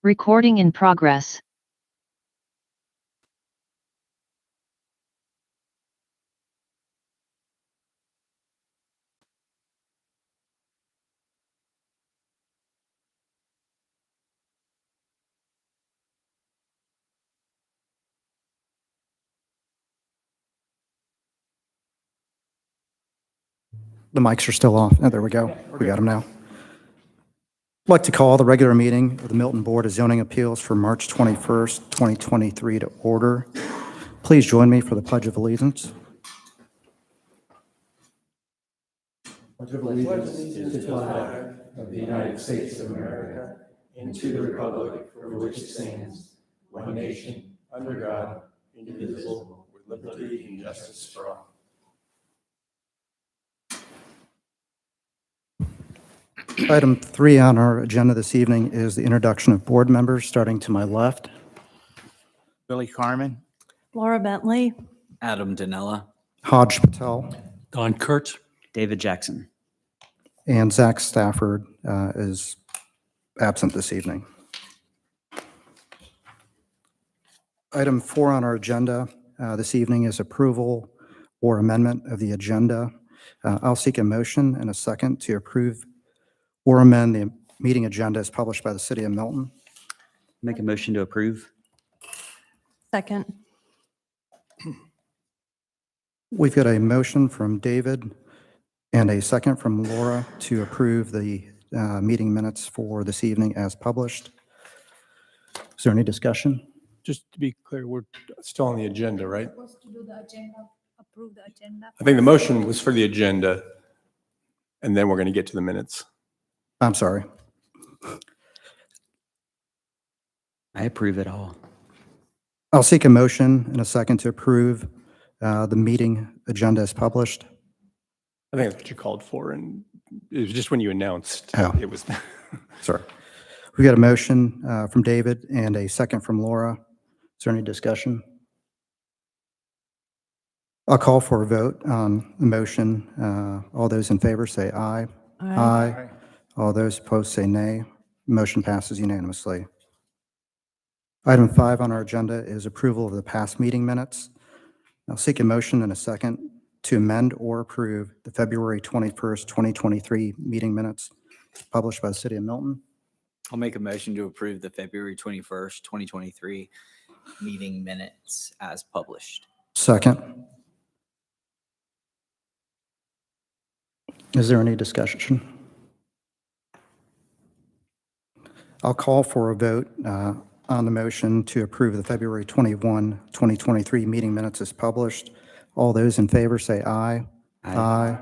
Recording in progress. The mics are still off. Oh, there we go. We got them now. I'd like to call the regular meeting of the Milton Board of Zoning Appeals for March 21st, 2023 to order. Please join me for the Pledge of Allegiance. Pledge of allegiance to the flag of the United States of America and to the republic for which it stands, one nation, under God, indivisible, with liberty and justice for all. Item 3 on our agenda this evening is the introduction of board members, starting to my left. Billy Carmen, Laura Bentley, Adam Danella, Hodge Patel, Don Kurtz, David Jackson. and Zach Stafford is absent this evening. Item 4 on our agenda this evening is approval or amendment of the agenda. I'll seek a motion and a second to approve or amend the meeting agenda as published by the City of Milton. Make a motion to approve. second. We've got a motion from David and a second from Laura to approve the meeting minutes for this evening as published. Is there any discussion? Just to be clear, we're still on the agenda, right? Supposed to do the agenda, approve the agenda. I think the motion was for the agenda, and then we're going to get to the minutes. I'm sorry. I approve it all. I'll seek a motion and a second to approve the meeting agenda as published. I think that's what you called for, and it was just when you announced. Oh. It was. Sorry. We got a motion from David and a second from Laura. Is there any discussion? I'll call for a vote on the motion. All those in favor say aye. Aye. All those opposed say nay. Motion passes unanimously. Item 5 on our agenda is approval of the past meeting minutes. I'll seek a motion and a second to amend or approve the February 21st, 2023 meeting minutes published by the City of Milton. I'll make a motion to approve the February 21st, 2023 meeting minutes as published. Second. Is there any discussion? I'll call for a vote on the motion to approve the February 21, 2023 meeting minutes as published. All those in favor say aye. Aye.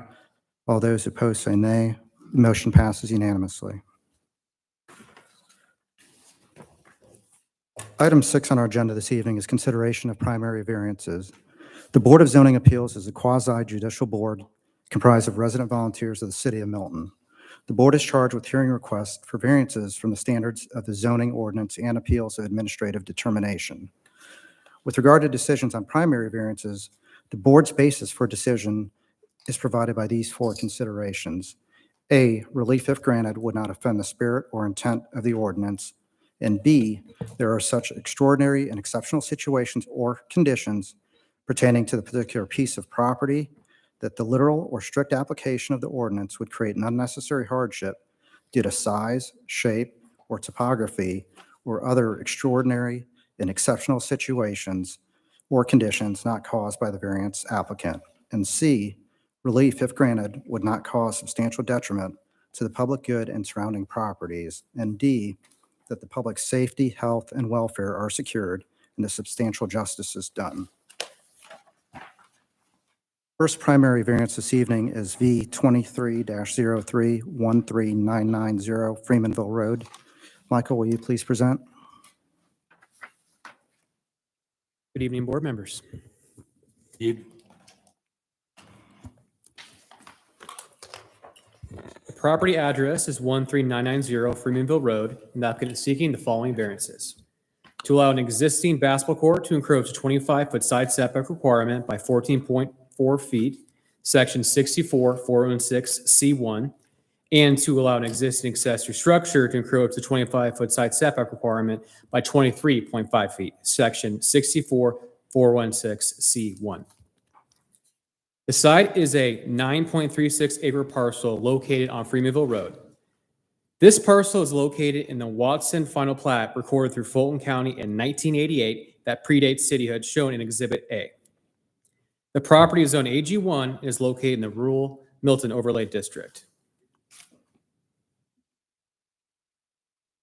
All those opposed say nay. The motion passes unanimously. Item 6 on our agenda this evening is consideration of primary variances. The Board of Zoning Appeals is a quasi-judicial board comprised of resident volunteers of the City of Milton. The board is charged with hearing requests for variances from the standards of the zoning ordinance and appeals of administrative determination. With regard to decisions on primary variances, the board's basis for decision is provided by these 4 considerations. A, relief if granted would not offend the spirit or intent of the ordinance. And B, there are such extraordinary and exceptional situations or conditions pertaining to the particular piece of property that the literal or strict application of the ordinance would create an unnecessary hardship due to size, shape, or topography, or other extraordinary and exceptional situations or conditions not caused by the variance applicant. And C, relief, if granted, would not cause substantial detriment to the public good and surrounding properties. And D, that the public's safety, health, and welfare are secured and the substantial justice is done. First primary variance this evening is V 23-03-13990 Freemanville Road. Michael, will you please present? good evening, board members. The property address is 13990 Freemanville Road, and the applicant is seeking the following variances. To allow an existing basketball court to encroach a 25-foot side setback requirement by 14.4 feet, section 64-416C1, and to allow an existing accessory structure to encroach the 25-foot side setback requirement by 23.5 feet, section 64416C1. The site is a 9.36 acre parcel located on Freemanville Road. This parcel is located in the Watson final plat recorded through Fulton County in 1988 that predates cityhood, shown in Exhibit A. The property is zoned AG1 and is located in the rural Milton overlay district.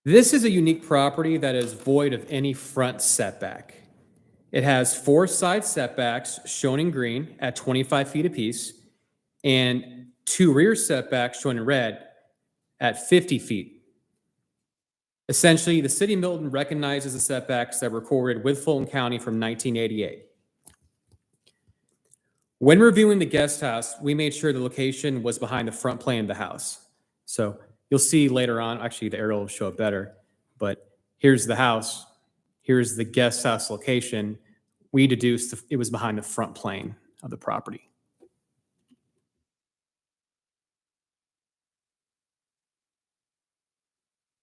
This is a unique property that is void of any front setback. It has 4 side setbacks shown in green at 25 feet apiece and 2 rear setbacks shown in red at 50 feet. Essentially, the city of Milton recognizes the setbacks that were recorded with Fulton County from 1988. When reviewing the guest house, we made sure the location was behind the front plane of the house. So you'll see later on, actually the aerial will show it better, but here's the house, here's the guest house location. We deduced it was behind the front plane of the property.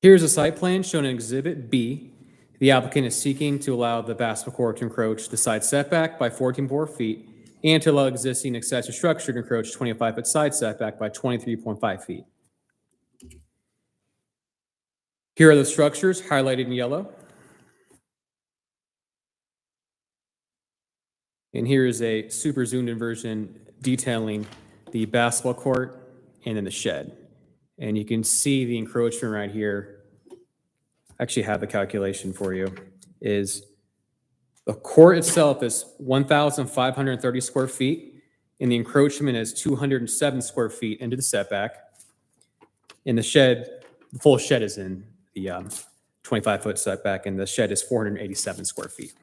Here's a site plan shown in Exhibit B. The applicant is seeking to allow the basketball court to encroach the side setback by 14.4 feet and to allow existing accessory structure to encroach 25-foot side setback by 23.5 feet. Here are the structures highlighted in yellow. And here is a super zoomed in version detailing the basketball court and then the shed. And you can see the encroachment right here. I actually have the calculation for you. Is the court itself is 1,530 square feet, and the encroachment is 207 square feet into the setback. And the shed, the full shed is in the 25-foot setback, and the shed is 487 square feet.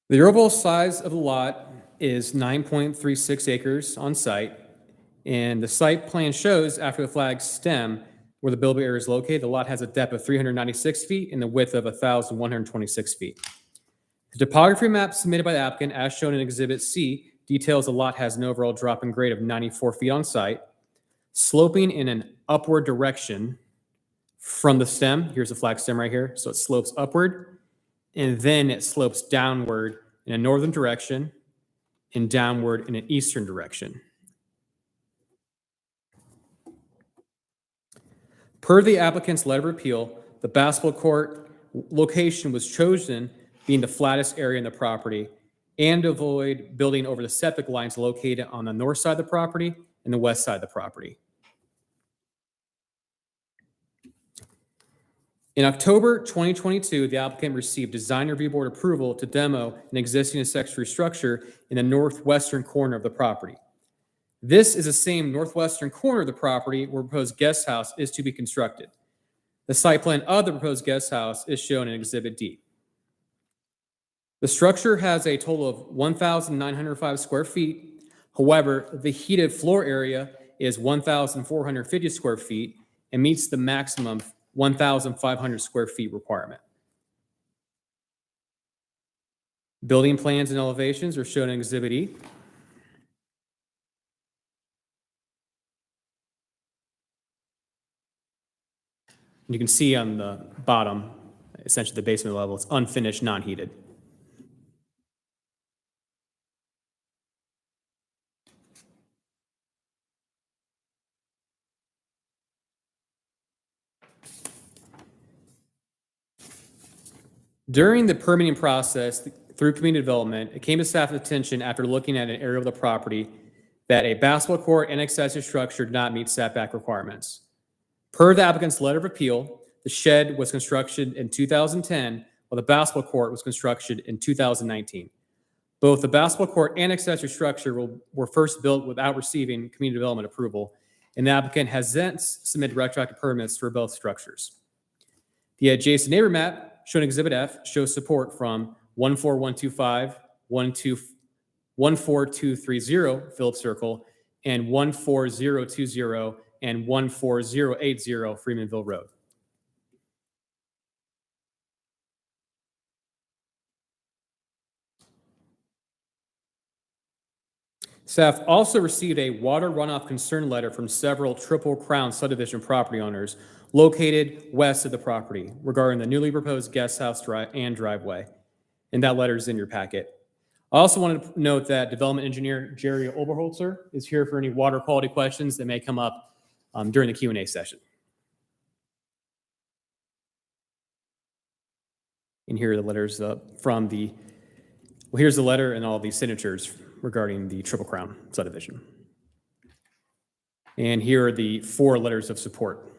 The overall size of the lot is 9.36 acres on site, and the site plan shows after the flag stem where the buildable area is located, the lot has a depth of 396 feet and the width of 1,126 feet. The topography map submitted by the applicant, as shown in Exhibit C, details the lot has an overall drop in grade of 94 feet on site, sloping in an upward direction from the stem. Here's the flag stem right here. So it slopes upward, and then it slopes downward in a northern direction and downward in an eastern direction. Per the applicant's letter of appeal, the basketball court location was chosen being the flattest area in the property and to avoid building over the septic lines located on the north side of the property and the west side of the property. In October 2022, the applicant received design review board approval to demo an existing accessory structure in the northwestern corner of the property. This is the same northwestern corner of the property where proposed guest house is to be constructed. The site plan of the proposed guest house is shown in Exhibit D. The structure has a total of 1,905 square feet. However, the heated floor area is 1,450 square feet and meets the maximum 1,500 square feet requirement. Building plans and elevations are shown in Exhibit E. You can see on the bottom, essentially the basement level, it's unfinished, non-heated. During the permitting process through community development, it came to staff's attention after looking at an area of the property that a basketball court and accessory structure did not meet setback requirements. Per the applicant's letter of appeal, the shed was constructed in 2010, while the basketball court was constructed in 2019. Both the basketball court and accessory structure were first built without receiving community development approval, and the applicant has since submitted retroactive permits for both structures. The adjacent neighbor map, shown in Exhibit F, shows support from 14125, 14230 Phillips Circle, and 14020 and 14080 Freemanville Road. Staff also received a water runoff concern letter from several Triple Crown subdivision property owners located west of the property regarding the newly proposed guest house and driveway. And that letter is in your packet. I also wanted to note that Development Engineer Jerry Oberholzer is here for any water quality questions that may come up during the Q&A session. And here are the letters from the, well, here's the letter and all the signatures regarding the Triple Crown subdivision. And here are the 4 letters of support,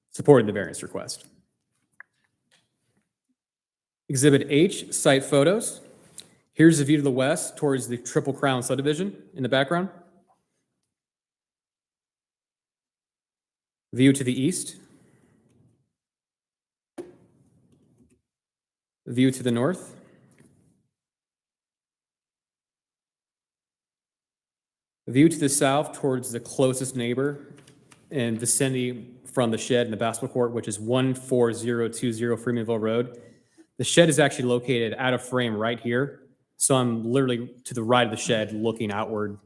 supporting the variance request. Exhibit H, site photos. Here's the view to the west towards the Triple Crown subdivision in the background. View to the east. View to the north. View to the south towards the closest neighbor in vicinity from the shed in the basketball court, which is 14020 Freemanville Road. The shed is actually located out of frame right here. So I'm literally to the right of the shed looking outward.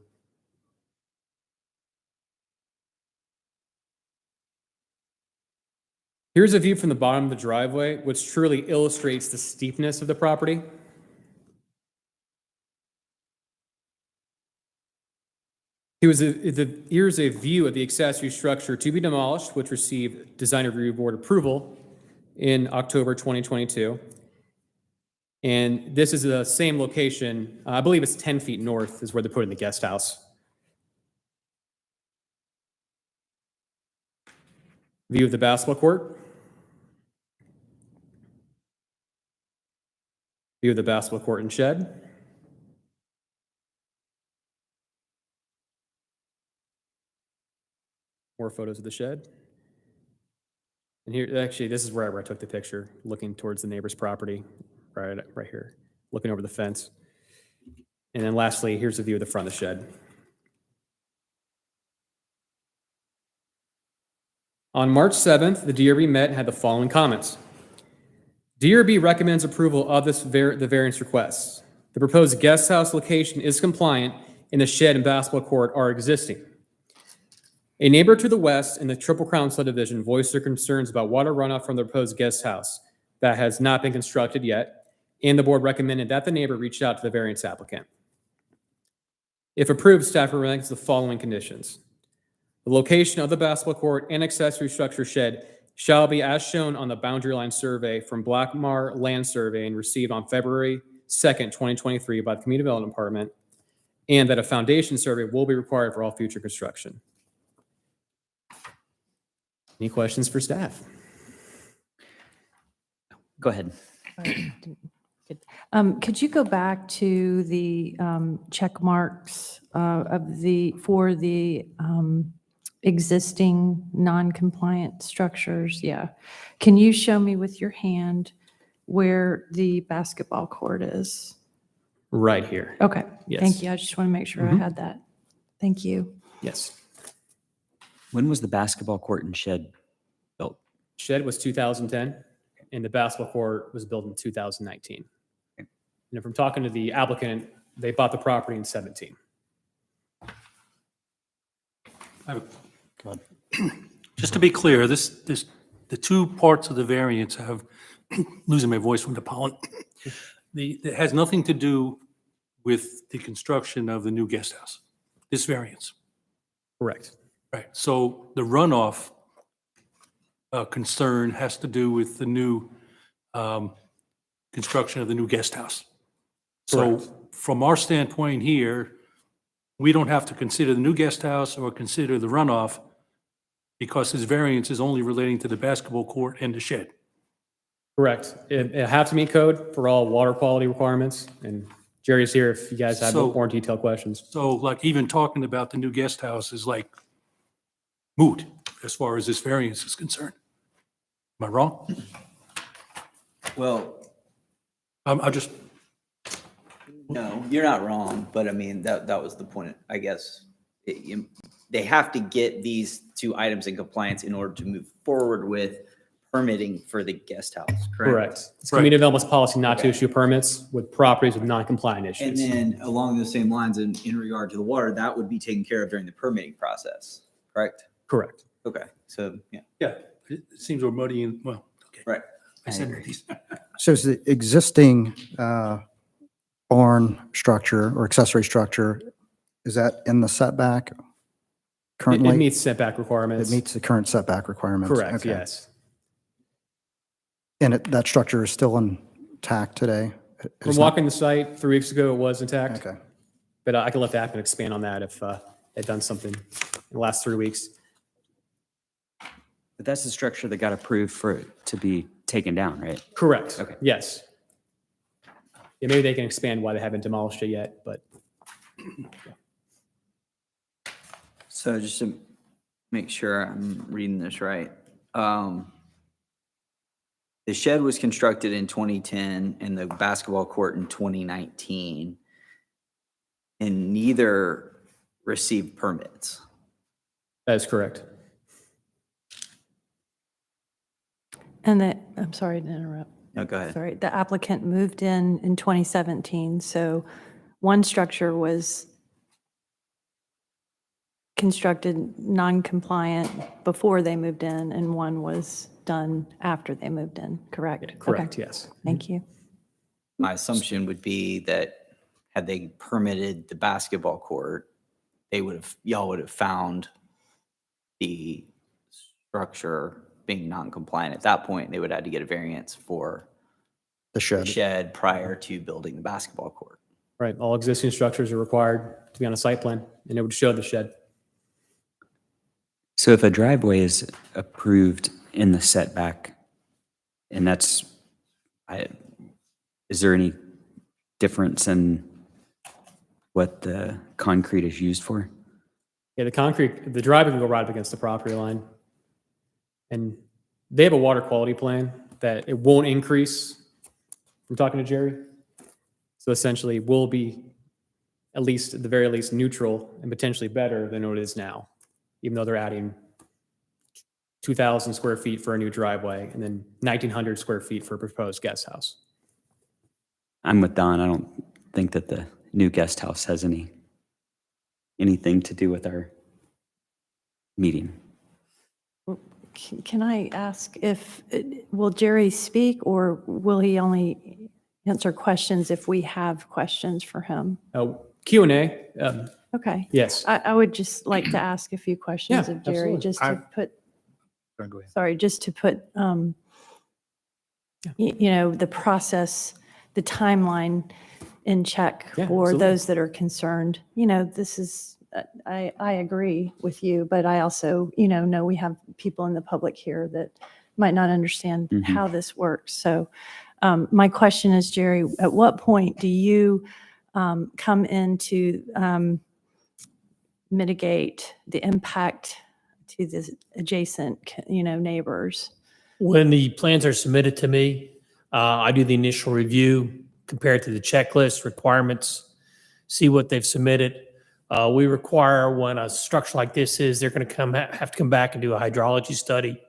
Here's a view from the bottom of the driveway, which truly illustrates the steepness of the property. Here's a view of the accessory structure to be demolished, which received Design Review Board approval in October 2022. And this is the same location. I believe it's 10 feet north is where they're putting the guest house. View of the basketball court. View of the basketball court and shed. More photos of the shed. And here, actually, this is where I took the picture, looking towards the neighbor's property, right here, looking over the fence. And then lastly, here's a view of the front of the shed. On March 7th, the DRB met and had the following comments. DRB recommends approval of the variance requests. The proposed guest house location is compliant and the shed and basketball court are existing. A neighbor to the west in the Triple Crown subdivision voiced their concerns about water runoff from the proposed guest house that has not been constructed yet, and the board recommended that the neighbor reach out to the variance applicant. If approved, staff recommends the following conditions. The location of the basketball court and accessory structure shed shall be as shown on the boundary line survey from Blackmar Land Survey and received on February 2nd, 2023 by the Community Development Department, and that a foundation survey will be required for all future construction. Any questions for staff? Go ahead. Could you go back to the check marks for the existing non-compliant structures? Yeah. Can you show me with your hand where the basketball court is? Right here. Okay. Yes. Thank you. I just want to make sure I had that. Thank you. Yes. When was the basketball court and shed built? Shed was 2010, and the basketball court was built in 2019. And if I'm talking to the applicant, they bought the property in 17. Just to be clear, the 2 parts of the variance have, losing my voice from the pollen, it has nothing to do with the construction of the new guest house, this variance. Correct. Right, so the runoff concern has to do with the new construction of the new guest house. So Correct. from our standpoint here, we don't have to consider the new guest house or consider the runoff because this variance is only relating to the basketball court and the shed. Correct. It have to meet code for all water quality requirements, and Jerry's here if you guys have So- more detailed questions. So like even talking about the new guest house is like moot as far as this variance is concerned. Am I wrong? Well, I just, no, you're not wrong, but I mean, that was the point, I guess. They have to get these 2 items in compliance in order to move forward with permitting for the guest house, correct? Correct. It's community development's policy not to Okay. issue permits with properties with non-compliant And issues. then along those same lines, in regard to the water, that would be taken care of during the permitting process, correct? Correct. Okay, so, yeah, Yeah, it seems we're muddying, well, okay. right. I said these. So is the existing barn structure or accessory structure, is that in the setback It currently? meets setback requirements. It meets the current setback requirements? Correct, Okay. yes. And that structure is still intact today? From It's not- walking the site 3 weeks ago, it was intact, Okay. but I can let the applicant expand on that if they've done something in the last 3 weeks. But that's the structure that got approved for it to be taken down, right? Correct. Okay. Yes. Yeah, maybe they can expand why they haven't demolished it yet, but So just to make sure I'm reading this right. The shed was constructed in 2010 and the basketball court in 2019. And neither received permits. that is correct. And I'm sorry to interrupt. No, go ahead. Sorry, the applicant moved in 2017, so one structure was constructed non-compliant before they moved in, and one was done after they moved in, correct? Okay, Correct, yes. Thank you. My assumption would be that had they permitted the basketball court, y'all would have found the structure being non-compliant. At that point, they would have had to get a variance for The the shed? shed prior to building the basketball court. Right, all existing structures are required to be on a site plan, and it would show the shed. So if a driveway is approved in the setback, and is there any difference in what the concrete is used for? Yeah, the driveway can go right up against the property line. And they have a water quality plan that it won't increase. I'm talking to Jerry. So essentially, will be at least, at the very least, neutral and potentially better than what it is now, even though they're adding 2,000 square feet for a new driveway and then 1,900 square feet for a proposed guest house. I'm with Don. I don't think that the new guest house has anything to do with our meeting. Can I ask will Jerry speak, or will he only answer questions if we have questions for him? Q&A, Okay. yes. I would just like to ask a few questions Yeah, of Jerry, absolutely. just to put, Go ahead. sorry, just to put, the process, the timeline in check Yeah, for absolutely. those that are concerned. This is, I agree with you, but I also, know we have people in the public here that might not understand Mhm. how this works. So my question is, Jerry, at what point do you come in to mitigate the impact to the adjacent, neighbors? When the plans are submitted to me, I do the initial review, compare it to the checklist requirements, see what they've submitted. We require when a structure like this is, they're going to have to come back and do a hydrology study.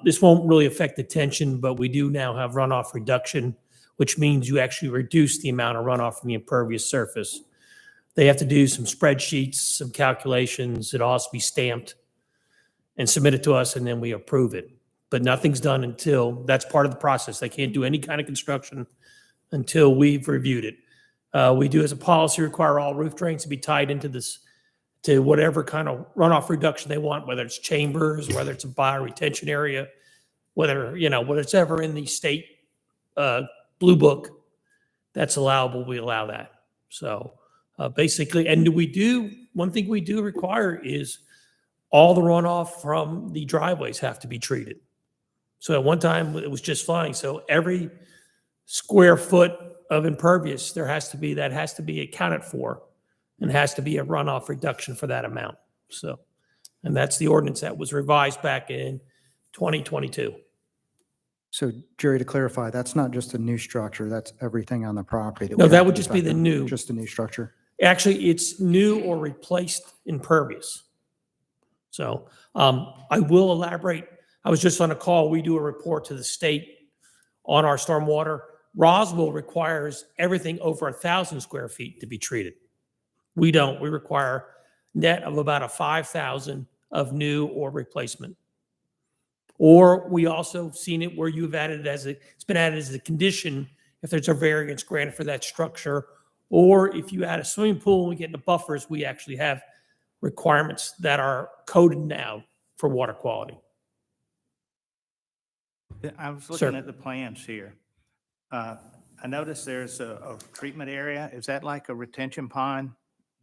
This won't really affect the tension, but we do now have runoff reduction, which means you actually reduce the amount of runoff from the impervious surface. They have to do some spreadsheets, some calculations. It all has to be stamped and submitted to us, and then we approve it. But nothing's done until, that's part of the process. They can't do any kind of construction until we've reviewed it. We do, as a policy, require all roof drains to be tied into this, to whatever kind of runoff reduction they want, whether it's chambers, whether it's a bioretention area, whether it's ever in the state blue book that's allowable, we allow that. So basically, and one thing we do require is all the runoff from the driveways have to be treated. So at one time, it was just fine. So every square foot of impervious, that has to be accounted for, and has to be a runoff reduction for that amount. So, and that's the ordinance that was revised back in 2022. So Jerry, to clarify, that's not just a new structure, that's everything on the property? No, would that have would to just be the affected? new. Just a new structure? Actually, it's new or replaced impervious. So I will elaborate I was just on a call. We do a report to the state on our stormwater. Roswell requires everything over 1,000 square feet to be treated. We don't. We require net of about a 5,000 of new or replacement. Or we also seen it where you've added it's been added as a condition if there's a variance granted for that structure, or if you add a swimming pool and we get into buffers, we actually have requirements that are coded now for water quality. I was Sir. looking at the plans here. I noticed there's a treatment area. Is that like a retention pond?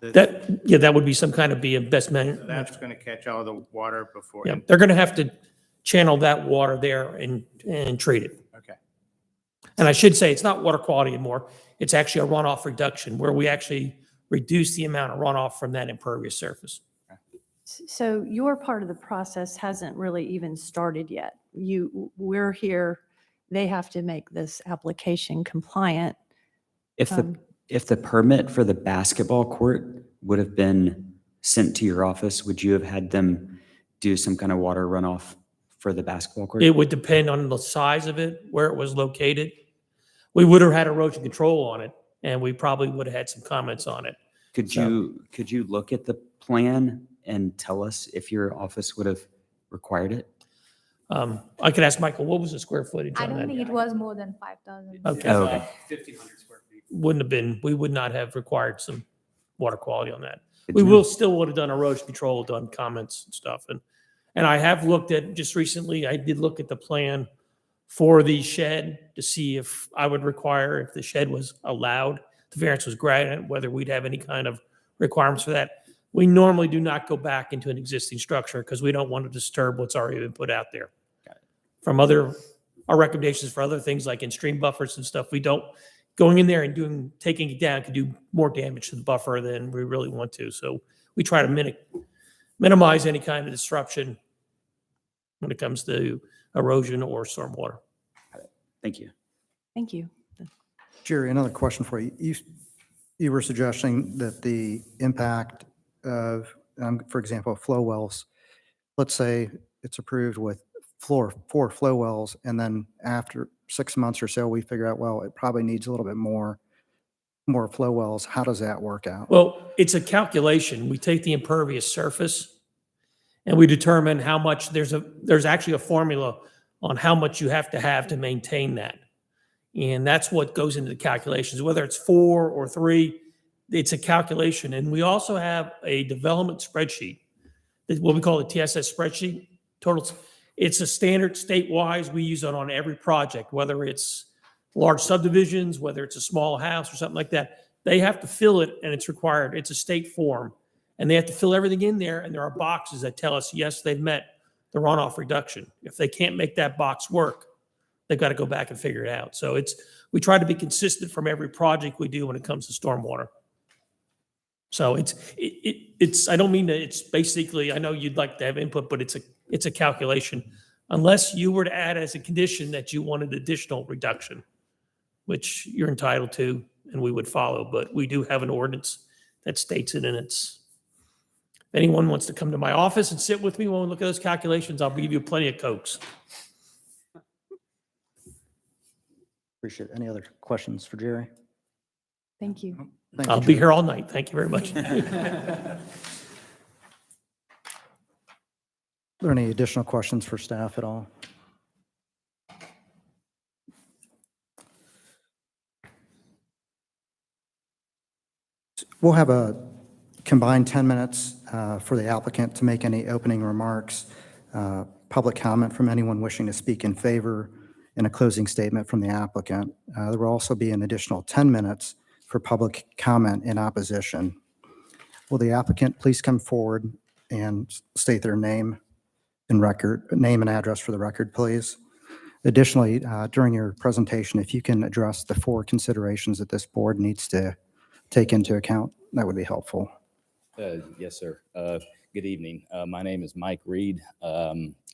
That would be some kind of best management. That's going to catch all the water before. Yeah, they're going to have to channel that water there and treat it. Okay. And I should say, it's not water quality anymore. It's actually a runoff reduction where we actually reduce the amount of runoff from that impervious surface. So your part of the process hasn't really even started yet. We're here, they have to make this application compliant. If the permit for the basketball court would have been sent to your office, would you have had them do some kind of water runoff for the basketball court? It would depend on the size of it, where it was located. We would have had erosion control on it, and we probably would have had some comments on it. Could you look at the plan and tell us if your office would have required it? I could ask Michael, what was the square footage I on don't that? think it was more than 5,000. Okay. Oh, okay. 1,500 square feet. Wouldn't have been, we would not have required some water quality on that. Good We to will know. still would have done erosion control, done comments and stuff. And I have looked at, just recently, I did look at the plan for the shed to see if I would require, if the shed was allowed, the variance was granted, whether we'd have any kind of requirements for that. We normally do not go back into an existing structure because we don't want to disturb what's already been put out there. From our recommendations for other things like in stream buffers and stuff, we don't, going in there and taking it down could do more damage to the buffer than we really want to. So we try to minimize any kind of disruption when it comes to erosion or stormwater. Thank you. Thank you. Jerry, another question for you. You were suggesting that the impact of, for example, flow wells, let's say it's approved with 4 flow wells, and then after 6 months or so, we figure out, well, it probably needs a little bit more flow wells. How does that work out? Well, it's a calculation. We take the impervious surface and we determine how much, there's actually a formula on how much you have to maintain that. And that's what goes into the calculations, whether it's 4 or 3, it's a calculation. And we also have a development spreadsheet, what we call the TSS spreadsheet, totals. It's a standard statewide. We use it on every project, whether it's large subdivisions, whether it's a small house or something like that. They have to fill it, and it's required. It's a state form, and they have to fill everything in there, and there are boxes that tell us, yes, they've met the runoff reduction. If they can't make that box work, they've got to go back and figure it out. So we try to be consistent from every project we do when it comes to stormwater. So it's I don't mean that it's basically, I know you'd like to have input, but it's a calculation. Unless you were to add as a condition that you wanted additional reduction, which you're entitled to and we would follow, but we do have an ordinance that states it, and if anyone wants to come to my office and sit with me when we look at those calculations, I'll give you plenty of Cokes. Appreciate it. Any other questions for Jerry? Thank you. Thank you, I'll be Jerry. here all night. Thank you very much. Are there any additional questions for staff at all? We'll have a combined 10 minutes for the applicant to make any opening remarks, public comment from anyone wishing to speak in favor, and a closing statement from the applicant. There will also be an additional 10 minutes for public comment in opposition. Will the applicant please come forward and state their name and address for the record, please? Additionally, during your presentation, if you can address the 4 considerations that this board needs to take into account, that would be helpful. Yes, sir. Good evening. My name is Mike Reed.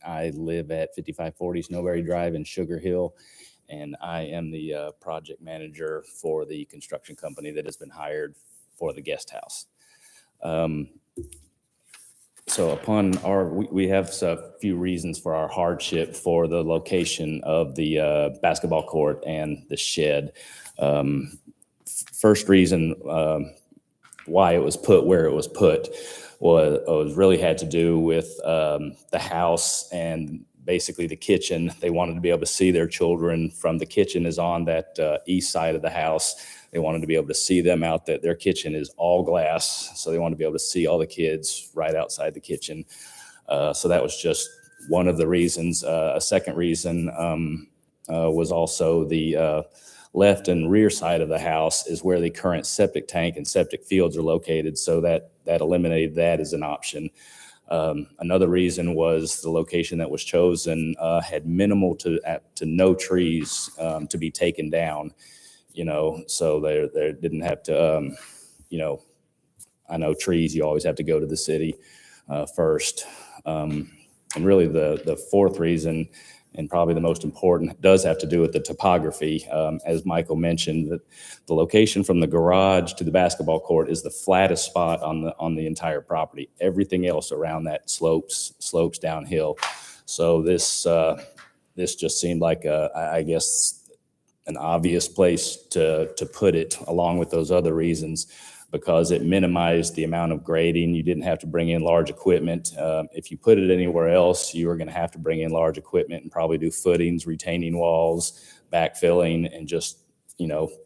I live at 5540 Snowberry Drive in Sugar Hill, and I am the project manager for the construction company that has been hired for the guest house. So upon we have a few reasons for our hardship for the location of the basketball court and the shed. First reason why it was put where it was put was really had to do with the house and basically the kitchen. They wanted to be able to see their children from the kitchen is on that east side of the house. They wanted to be able to see them out that their kitchen is all glass. So they wanted to be able to see all the kids right outside the kitchen. So that was just one of the reasons. A second reason was also the left and rear side of the house is where the current septic tank and septic fields are located. So that eliminated that as an option. Another reason was the location that was chosen had minimal to no trees to be taken down, so they didn't have to, I know trees, you always have to go to the city first. And really the fourth reason, and probably the most important, does have to do with the topography. As Michael mentioned, that the location from the garage to the basketball court is the flattest spot on the entire property. Everything else around that slopes downhill. So this just seemed like I guess an obvious place to put it, along with those other reasons, because it minimized the amount of grading. You didn't have to bring in large equipment. If you put it anywhere else, you were going to have to bring in large equipment and probably do footings, retaining walls, backfilling, and just,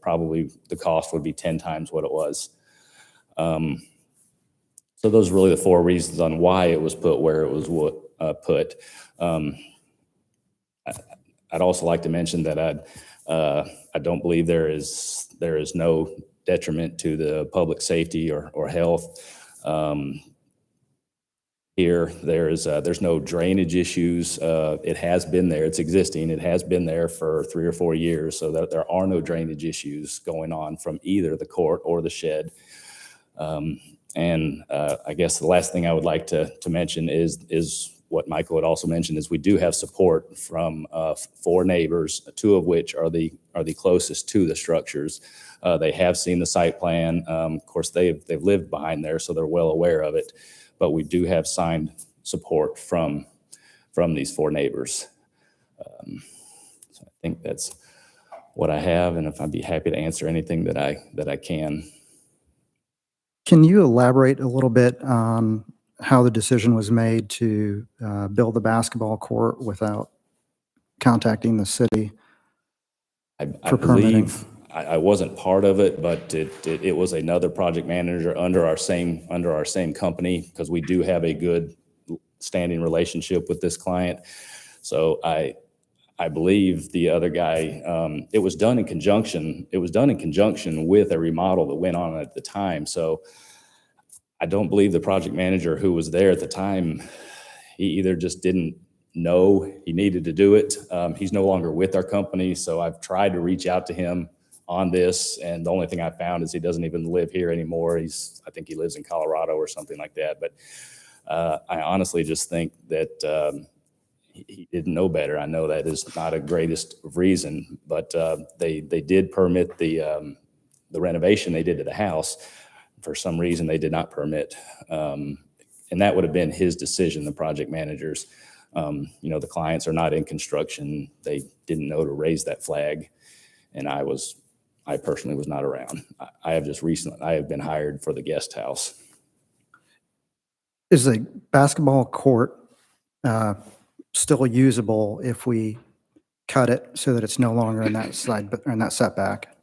probably the cost would be 10 times what it was. So those are really the four reasons on why it was put where it was put. I'd also like to mention that I don't believe there is no detriment to the public safety or health. Here, there's no drainage issues. It has been there. It's existing. It has been there for 3 or 4 years, so that there are no drainage issues going on from either the court or the shed. And I guess the last thing I would like to mention is what Michael had also mentioned, is we do have support from 4 neighbors, 2 of which are the closest to the structures. They have seen the site plan. Of course, they've lived behind there, so they're well aware of it. But we do have signed support from these 4 neighbors. So I think that's what I have, and if I'd be happy to answer anything that I can. Can you elaborate a little bit on how the decision was made to build the basketball court without contacting the city I for permitting? believe I wasn't part of it, but it was another project manager under our same company, because we do have a good standing relationship with this client. So I believe the other guy, it was done in conjunction with a remodel that went on at the time. So I don't believe the project manager who was there at the time, he either just didn't know he needed to do it. He's no longer with our company, so I've tried to reach out to him on this, and the only thing I found is he doesn't even live here anymore. I think he lives in Colorado or something like that. But I honestly just think that he didn't know better. I know that is not a greatest of reason, but they did permit the renovation they did to the house. For some reason, they did not permit, and that would have been his decision, the project managers. The clients are not in construction. They didn't know to raise that flag, and I personally was not around. I have been hired for the guest house. Is the basketball court still usable if we cut it so that it's no longer in that setback?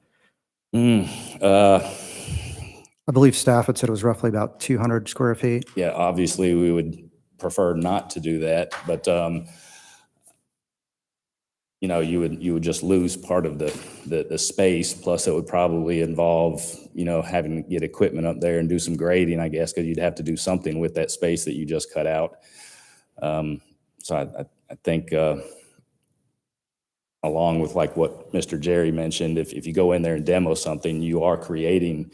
I believe staff had said it was roughly about 200 square feet. Yeah, obviously we would prefer not to do that, but you would just lose part of the space. Plus, it would probably involve having to get equipment up there and do some grading, I guess, because you'd have to do something with that space that you just cut out. So I think, along with like what Mr. Jerry mentioned, if you go in there and demo something, you are creating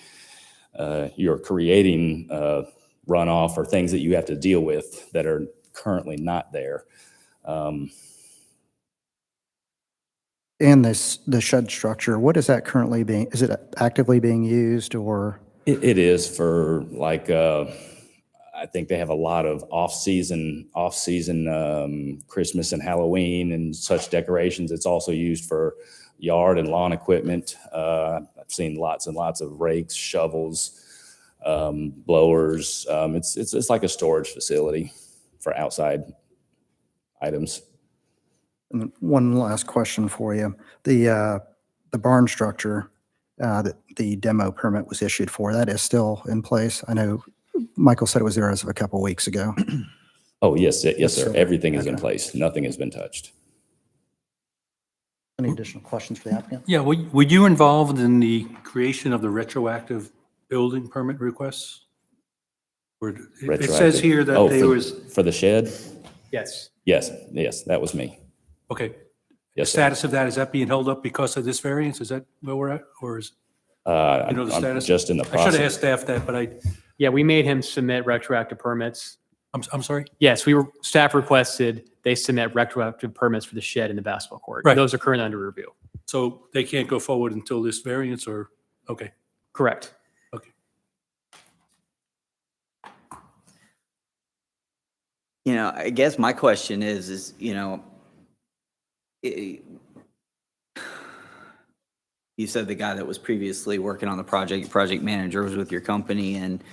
runoff or things that you have to deal with that are currently not there. And the shed structure, what is that currently is it actively being used, or? It is for like, I think they have a lot of off-season Christmas and Halloween and such decorations. It's also used for yard and lawn equipment. I've seen lots and lots of rakes, shovels, blowers. It's like a storage facility for outside items. And one last question for you. The barn structure that the demo permit was issued for, that is still in place? I know Michael said it was there as of a couple weeks ago. Oh, yes, yes, sir. sir. Everything is in Okay. place. Nothing has been touched. Any additional questions for the applicant? Yeah, were you involved in the creation of the retroactive building permit requests? Or it says Retroactive. here that Oh, there was, for the shed? Yes. Yes, that was me. okay, the Yes, sir. status of that, is that being held up because of this variance? Is that where we're at? Or is, you know, the I'm status? just in the I should have process. asked staff that, but Yeah, we made him submit retroactive permits. I'm sorry? Yes, staff requested they submit retroactive permits for the shed and the basketball court. Right. Those are currently under review. So they can't go forward until this variance or, okay, Correct. okay. You know, I guess my question is, you know, you said the guy that was previously working on the project manager was with your company, and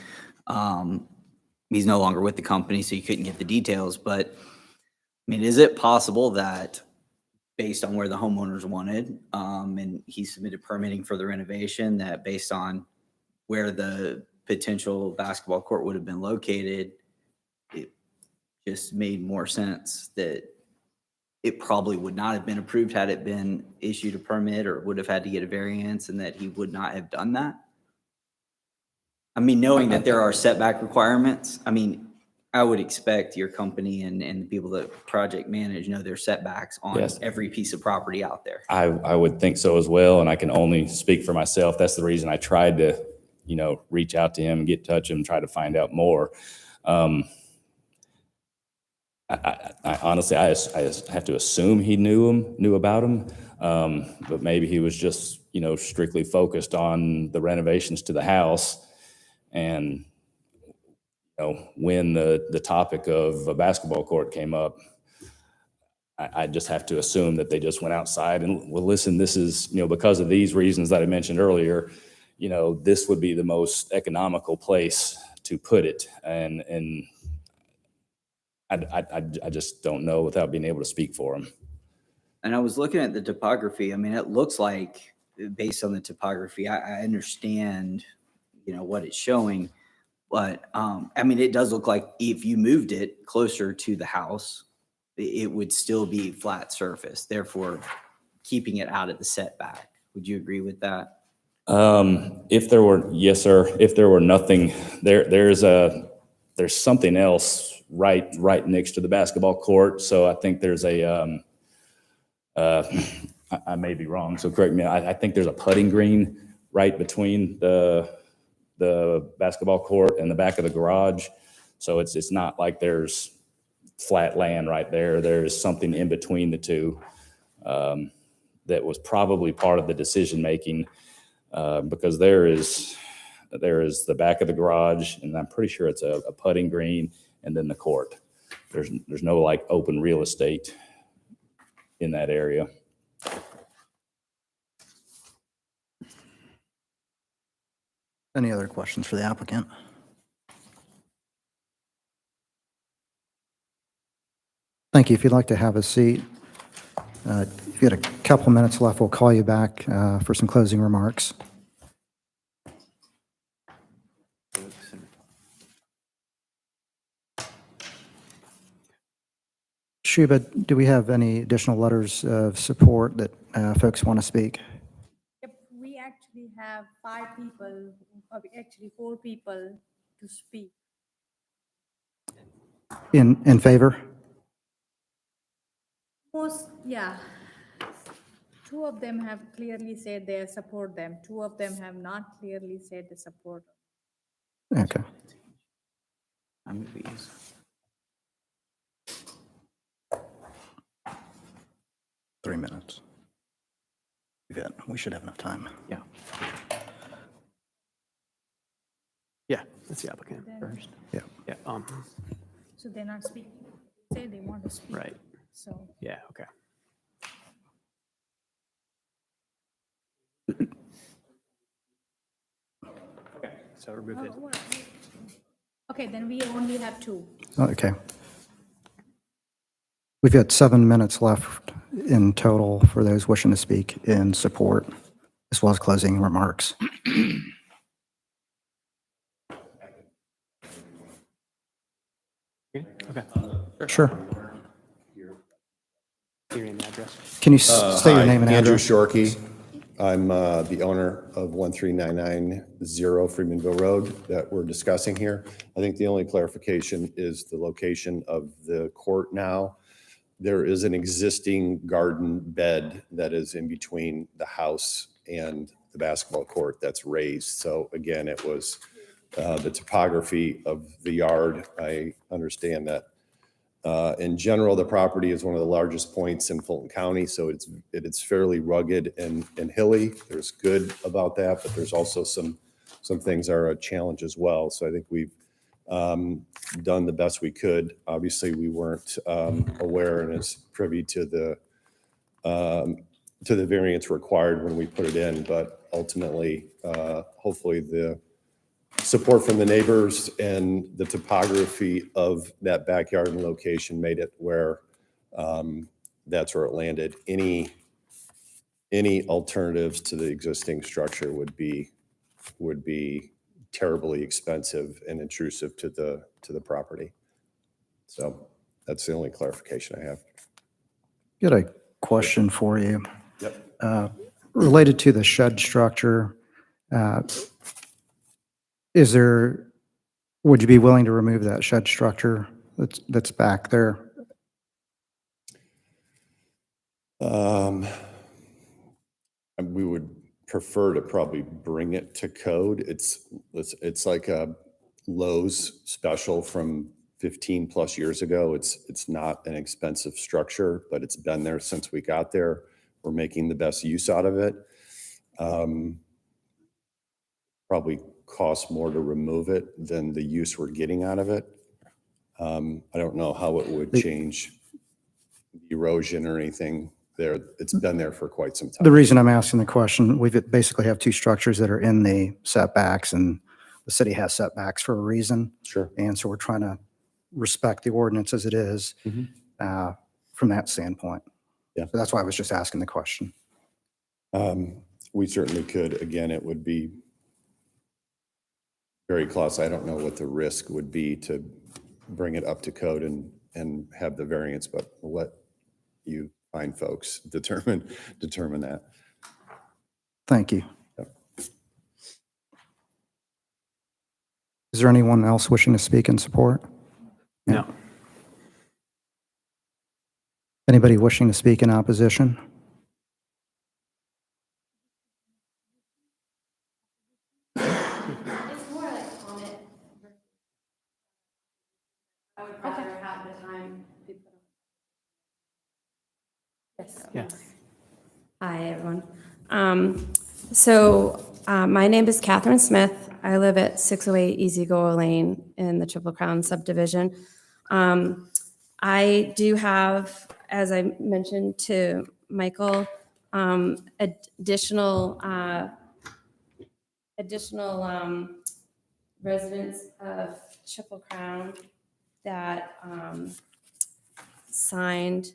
he's no longer with the company, so you couldn't get the details. But I mean, is it possible that based on where the homeowners wanted, and he submitted permitting for the renovation, that based on where the potential basketball court would have been located, it just made more sense that it probably would not have been approved had it been issued a permit, or would have had to get a variance, and that he would not have done that? I mean, knowing that there are setback requirements, I mean, I would expect your company and the people that project manage know their setbacks on Yes. every piece of property out there. I would think so as well, and I can only speak for myself. That's the reason I tried to, reach out to him, get in touch with him, try to find out more. I honestly, I have to assume he knew about him, but maybe he was just, strictly focused on the renovations to the house. And, when the topic of a basketball court came up, I just have to assume that they just went outside and, well, listen, this is, because of these reasons that I mentioned earlier, this would be the most economical place to put it. And I just don't know without being able to speak for him. And I was looking at the topography. I mean, it looks like, based on the topography, I understand, what it's showing. But, I mean, it does look like if you moved it closer to the house, it would still be flat surface, therefore keeping it out of the setback. Would you agree with that? Yes, sir. If there were nothing, there's something else right next to the basketball court. So I think there's I may be wrong, so correct me. I think there's a putting green right between the basketball court and the back of the garage. So it's not like there's flat land right there. There's something in between the two that was probably part of the decision making, because there is the back of the garage, and I'm pretty sure it's a putting green, and then the court. There's no like open real estate in that area. Any other questions for the applicant? Thank you. If you'd like to have a seat, if you had a couple minutes left, we'll call you back for some closing remarks. Shuba, do we have any additional letters of support that folks want to speak? Yep, we actually have 5 people, or actually 4 people to speak. In favor? Yeah. 2 of them have clearly said they support them. 2 of them have not clearly said they support. Okay. I'm gonna be using. 3 minutes. We should have enough time. Yeah. Yeah, that's the applicant first. Yeah. Yeah. So they're not speaking. Say they want to speak. Right. So. Yeah, okay. Okay, so remove it. Oh, what? Okay, then we only have two. Okay. We've got 7 minutes left in total for those wishing to speak in support, as well as closing remarks. Okay. Sure. Your name and address. Can you state your name and Andrew address? Shorkey. I'm the owner of 13990 Freemanville Road that we're discussing here. I think the only clarification is the location of the court now. There is an existing garden bed that is in between the house and the basketball court that's raised. So again, it was the topography of the yard. I understand that in general, the property is one of the largest points in Fulton County, so it's fairly rugged and hilly. There's good about that, but there's also some things are a challenge as well. So I think we've done the best we could. Obviously, we weren't aware and as privy to the variance required when we put it in, but ultimately, hopefully the support from the neighbors and the topography of that backyard and location made it where that's where it landed. Any alternatives to the existing structure would be terribly expensive and intrusive to the property. So that's the only clarification I have. Got a question for you. Yep. Related to the shed structure, would you be willing to remove that shed structure that's back there? We would prefer to probably bring it to code. It's like a Lowe's special from 15 plus years ago. It's not an expensive structure, but it's been there since we got there. We're making the best use out of it. Probably costs more to remove it than the use we're getting out of it. I don't know how it would change erosion or anything there. It's been there for quite some time. The reason I'm asking the question, we basically have two structures that are in the setbacks, and the city has setbacks for a reason. Sure. And so we're trying to respect the ordinance as it is from that standpoint. Yeah. So that's why I was just asking the question. We certainly could. Again, it would be very close. I don't know what the risk would be to bring it up to code and have the variance, but we'll let you fine folks determine that. Thank you. Yep. Is there anyone else wishing to speak in support? No. Anybody wishing to speak in opposition? It's more like comment. I would rather have the time be put on. Yes. Yeah. Hi, everyone. My name is Catherine Smith. I live at 608 Easy Go Lane in the Triple Crown subdivision. I do have, as I mentioned to Michael, additional residents of Triple Crown that signed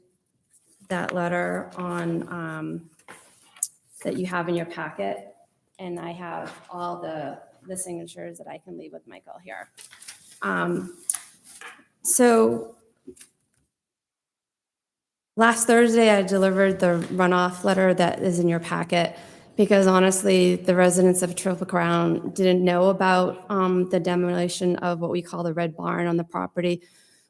that letter on that you have in your packet, and I have all the signatures that I can leave with Michael here. So last Thursday, I delivered the runoff letter that is in your packet because honestly, the residents of Triple Crown didn't know about the demolition of what we call the red barn on the property.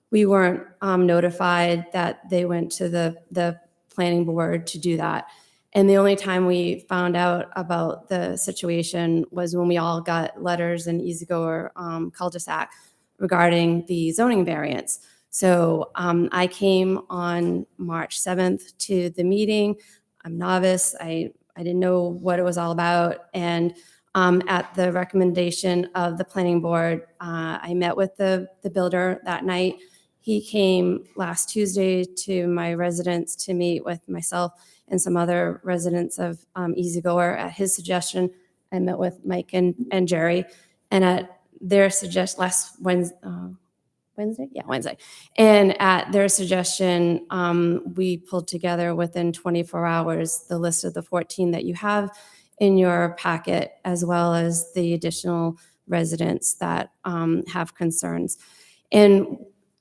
We weren't notified that they went to the planning board to do that. And the only time we found out about the situation was when we all got letters in Easy Goer cul-de-sac regarding the zoning variance. So I came on March 7th to the meeting. I'm novice. I didn't know what it was all about. And At the recommendation of the planning board, I met with the builder that night. He came last Tuesday to my residence to meet with myself and some other residents of Easy Goer. At his suggestion, I met with Mike and Jerry, and at their last Wednesday? Yeah, Wednesday. And at their suggestion, we pulled together within 24 hours the list of the 14 that you have in your packet, as well as the additional residents that have concerns. And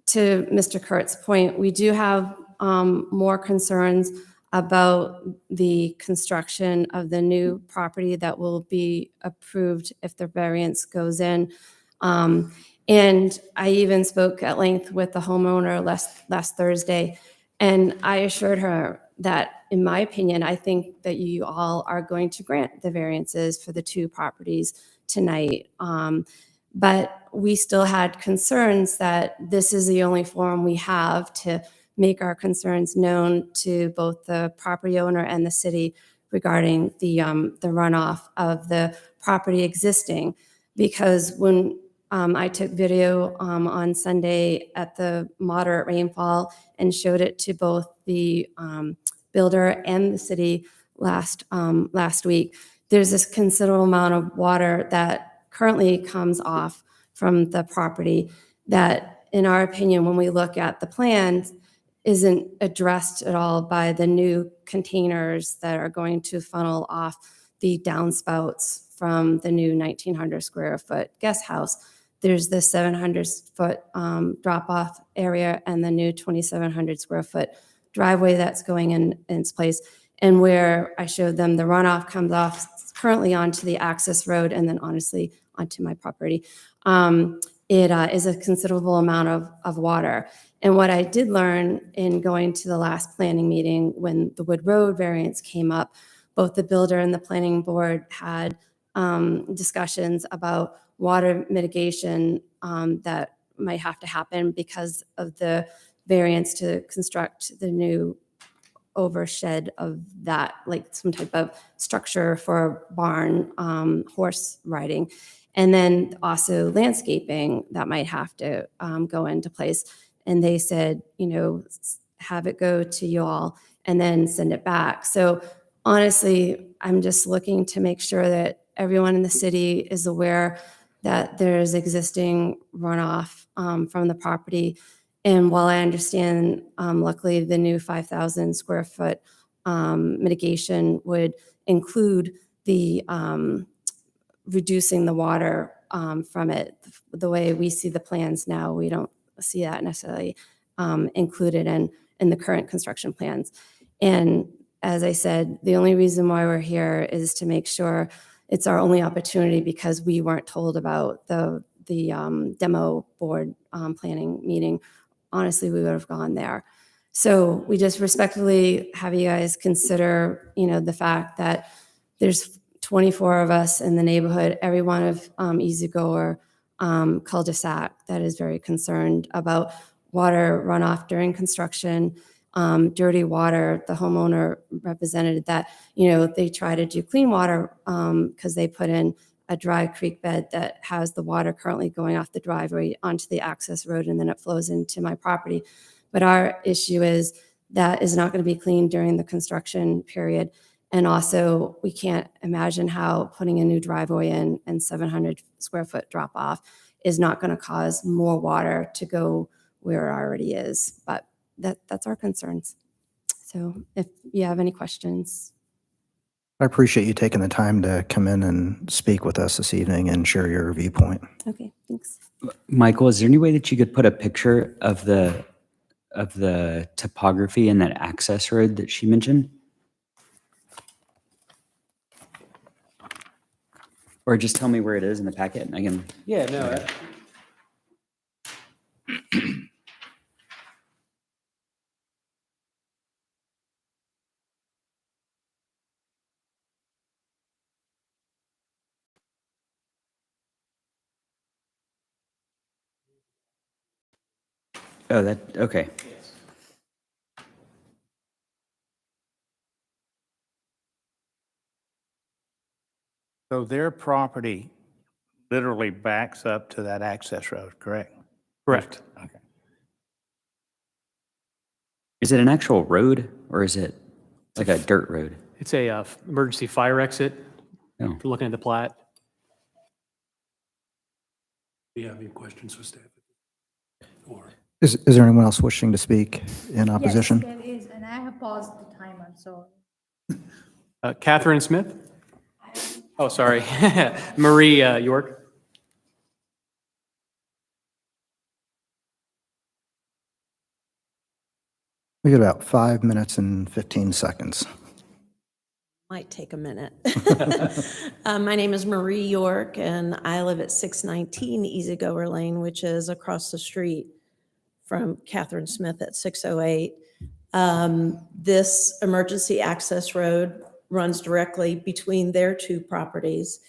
to Mr. Kurt's point, we do have more concerns about the construction of the new property that will be approved if the variance goes in. And I even spoke at length with the homeowner last Thursday, and I assured her that, in my opinion, I think that you all are going to grant the variances for the two properties tonight. But we still had concerns that this is the only forum we have to make our concerns known to both the property owner and the city regarding the runoff of the property existing. Because when I took video on Sunday at the moderate rainfall and showed it to both the builder and the city last week, there's this considerable amount of water that currently comes off from the property that, in our opinion, when we look at the plans, isn't addressed at all by the new containers that are going to funnel off the downspouts from the new 1,900 square foot guest house. There's the 700 foot drop-off area and the new 2,700 square foot driveway that's going in its place. And where I showed them the runoff comes off currently onto the access road and then honestly onto my property. It is a considerable amount of water. And what I did learn in going to the last planning meeting when the Wood Road variance came up, both the builder and the planning board had discussions about water mitigation that might have to happen because of the variance to construct the new overshed of that, like some type of structure for barn horse riding. And then also landscaping that might have to go into place. And they said, have it go to you all and then send it back. So honestly, I'm just looking to make sure that everyone in the city is aware that there's existing runoff from the property. And while I understand, luckily, the new 5,000 square foot mitigation would include the reducing the water from it. The way we see the plans now, we don't see that necessarily included in the current construction plans. And as I said, the only reason why we're here is to make sure it's our only opportunity because we weren't told about the demo board planning meeting. Honestly, we would have gone there. So we just respectfully have you guys consider, the fact that there's 24 of us in the neighborhood, every one of Easy Goer cul-de-sac that is very concerned about water runoff during construction, dirty water. The homeowner represented that, they try to do clean water because they put in a dry creek bed that has the water currently going off the driveway onto the access road, and then it flows into my property. But our issue is that is not going to be cleaned during the construction period. And also, we can't imagine how putting a new driveway in and 700 square foot drop off is not going to cause more water to go where it already is. But that's our concerns. So if you have any questions. I appreciate you taking the time to come in and speak with us this evening and share your viewpoint. Okay, thanks. Michael, is there any way that you could put a picture of the topography in that access road that she mentioned? Or just tell me where it is in the packet and I can. Yeah, no. Oh, okay. So their property literally backs up to that access road, correct? Correct. Okay. Is it an actual road or is it like a dirt road? It's a emergency fire exit. Oh. If you're looking at the plat. Do you have any questions for staff? Or Is there anyone else wishing to speak in opposition? Yes, there is, and I have paused the timer, so. Catherine Smith? Oh, sorry. Marie York? We got about 5 minutes and 15 seconds. Might take a minute. My name is Marie York, and I live at 619 Easy Goer Lane, which is across the street from Catherine Smith at 608. This emergency access road runs directly between their two properties.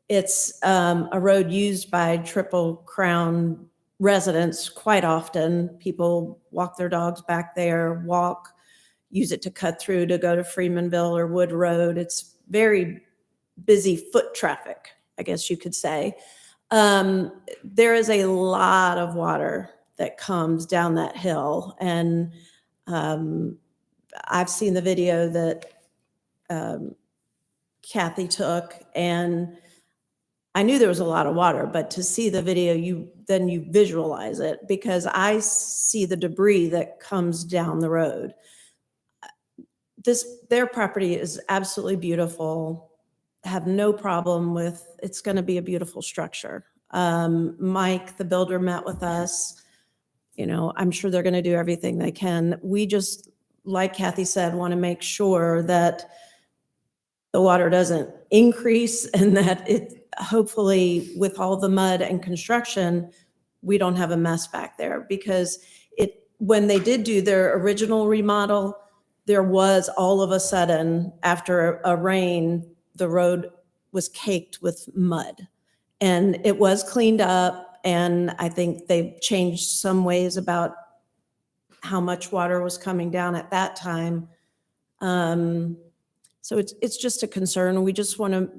It's a road used by Triple Crown residents quite often. People walk their dogs back there, use it to cut through to go to Freemanville or Wood Road. It's very busy foot traffic, I guess you could say. There is a lot of water that comes down that hill. And I've seen the video that Kathy took, and I knew there was a lot of water, but to see the video, you visualize it, because I see the debris that comes down the road. Their property is absolutely beautiful. Have no problem with, it's going to be a beautiful structure. Mike, the builder, met with us. You know, I'm sure they're going to do everything they can. We just, like Kathy said, want to make sure that the water doesn't increase, and that it, hopefully with all the mud and construction, we don't have a mess back there. Because when they did do their original remodel, there was all of a sudden, after a rain, the road was caked with mud. And it was cleaned up, and I think they've changed some ways about how much water was coming down at that time. So it's just a concern. We just want to,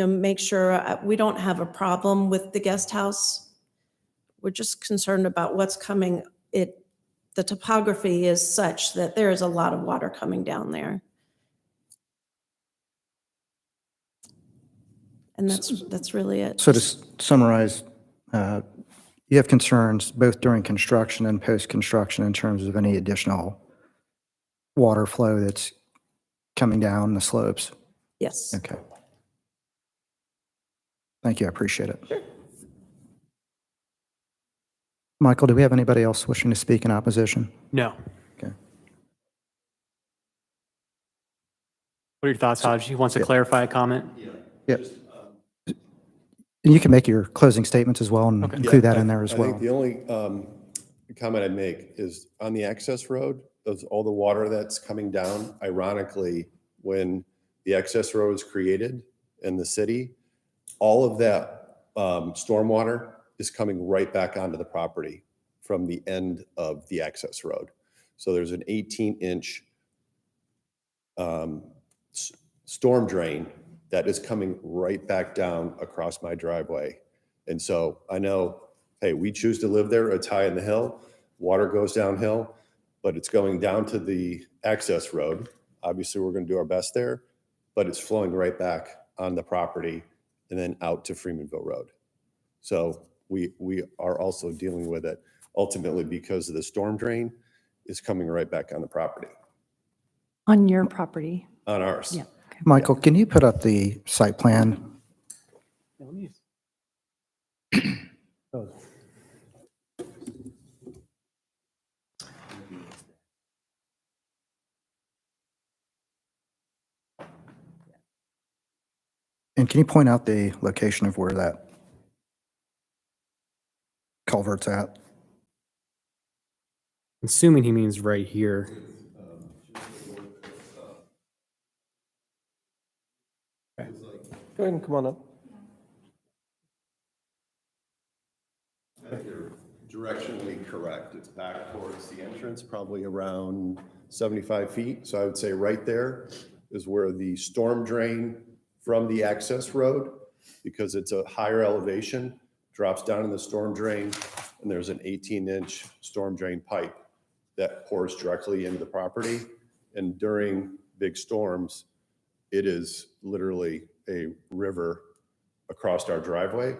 make sure we don't have a problem with the guest house. We're just concerned about what's coming. The topography is such that there is a lot of water coming down there. And that's really it. So to summarize, you have concerns both during construction and post-construction in terms of any additional water flow that's coming down the slopes? Yes. Okay. Thank you, I appreciate it. Sure. Michael, do we have anybody else wishing to speak in opposition? No. Okay. What are your thoughts, Hodge? He wants to clarify a comment? Yep. And you can make your closing statements as well and include that in there as I well. think the only comment I'd make is on the access road, all the water that's coming down, ironically, when the access road was created in the city, all of that stormwater is coming right back onto the property from the end of the access road. So there's an 18-inch storm drain that is coming right back down across my driveway. And so I know, hey, we choose to live there, it's high in the hill, water goes downhill, but it's going down to the access road. Obviously, we're going to do our best there, but it's flowing right back on the property and then out to Freemanville Road. So we are also dealing with it ultimately because of the storm drain is coming right back on the property, On your property. on ours. Yeah. Michael, can you put up the site plan? And can you point out the location of where that culvert's at? Assuming he means right here. Go ahead and come on up. I think you're directionally correct. It's back towards the entrance, probably around 75 feet. So I would say right there is where the storm drain from the access road because it's a higher elevation, drops down in the storm drain, and there's an 18-inch storm drain pipe that pours directly into the property. And during big storms, it is literally a river across our driveway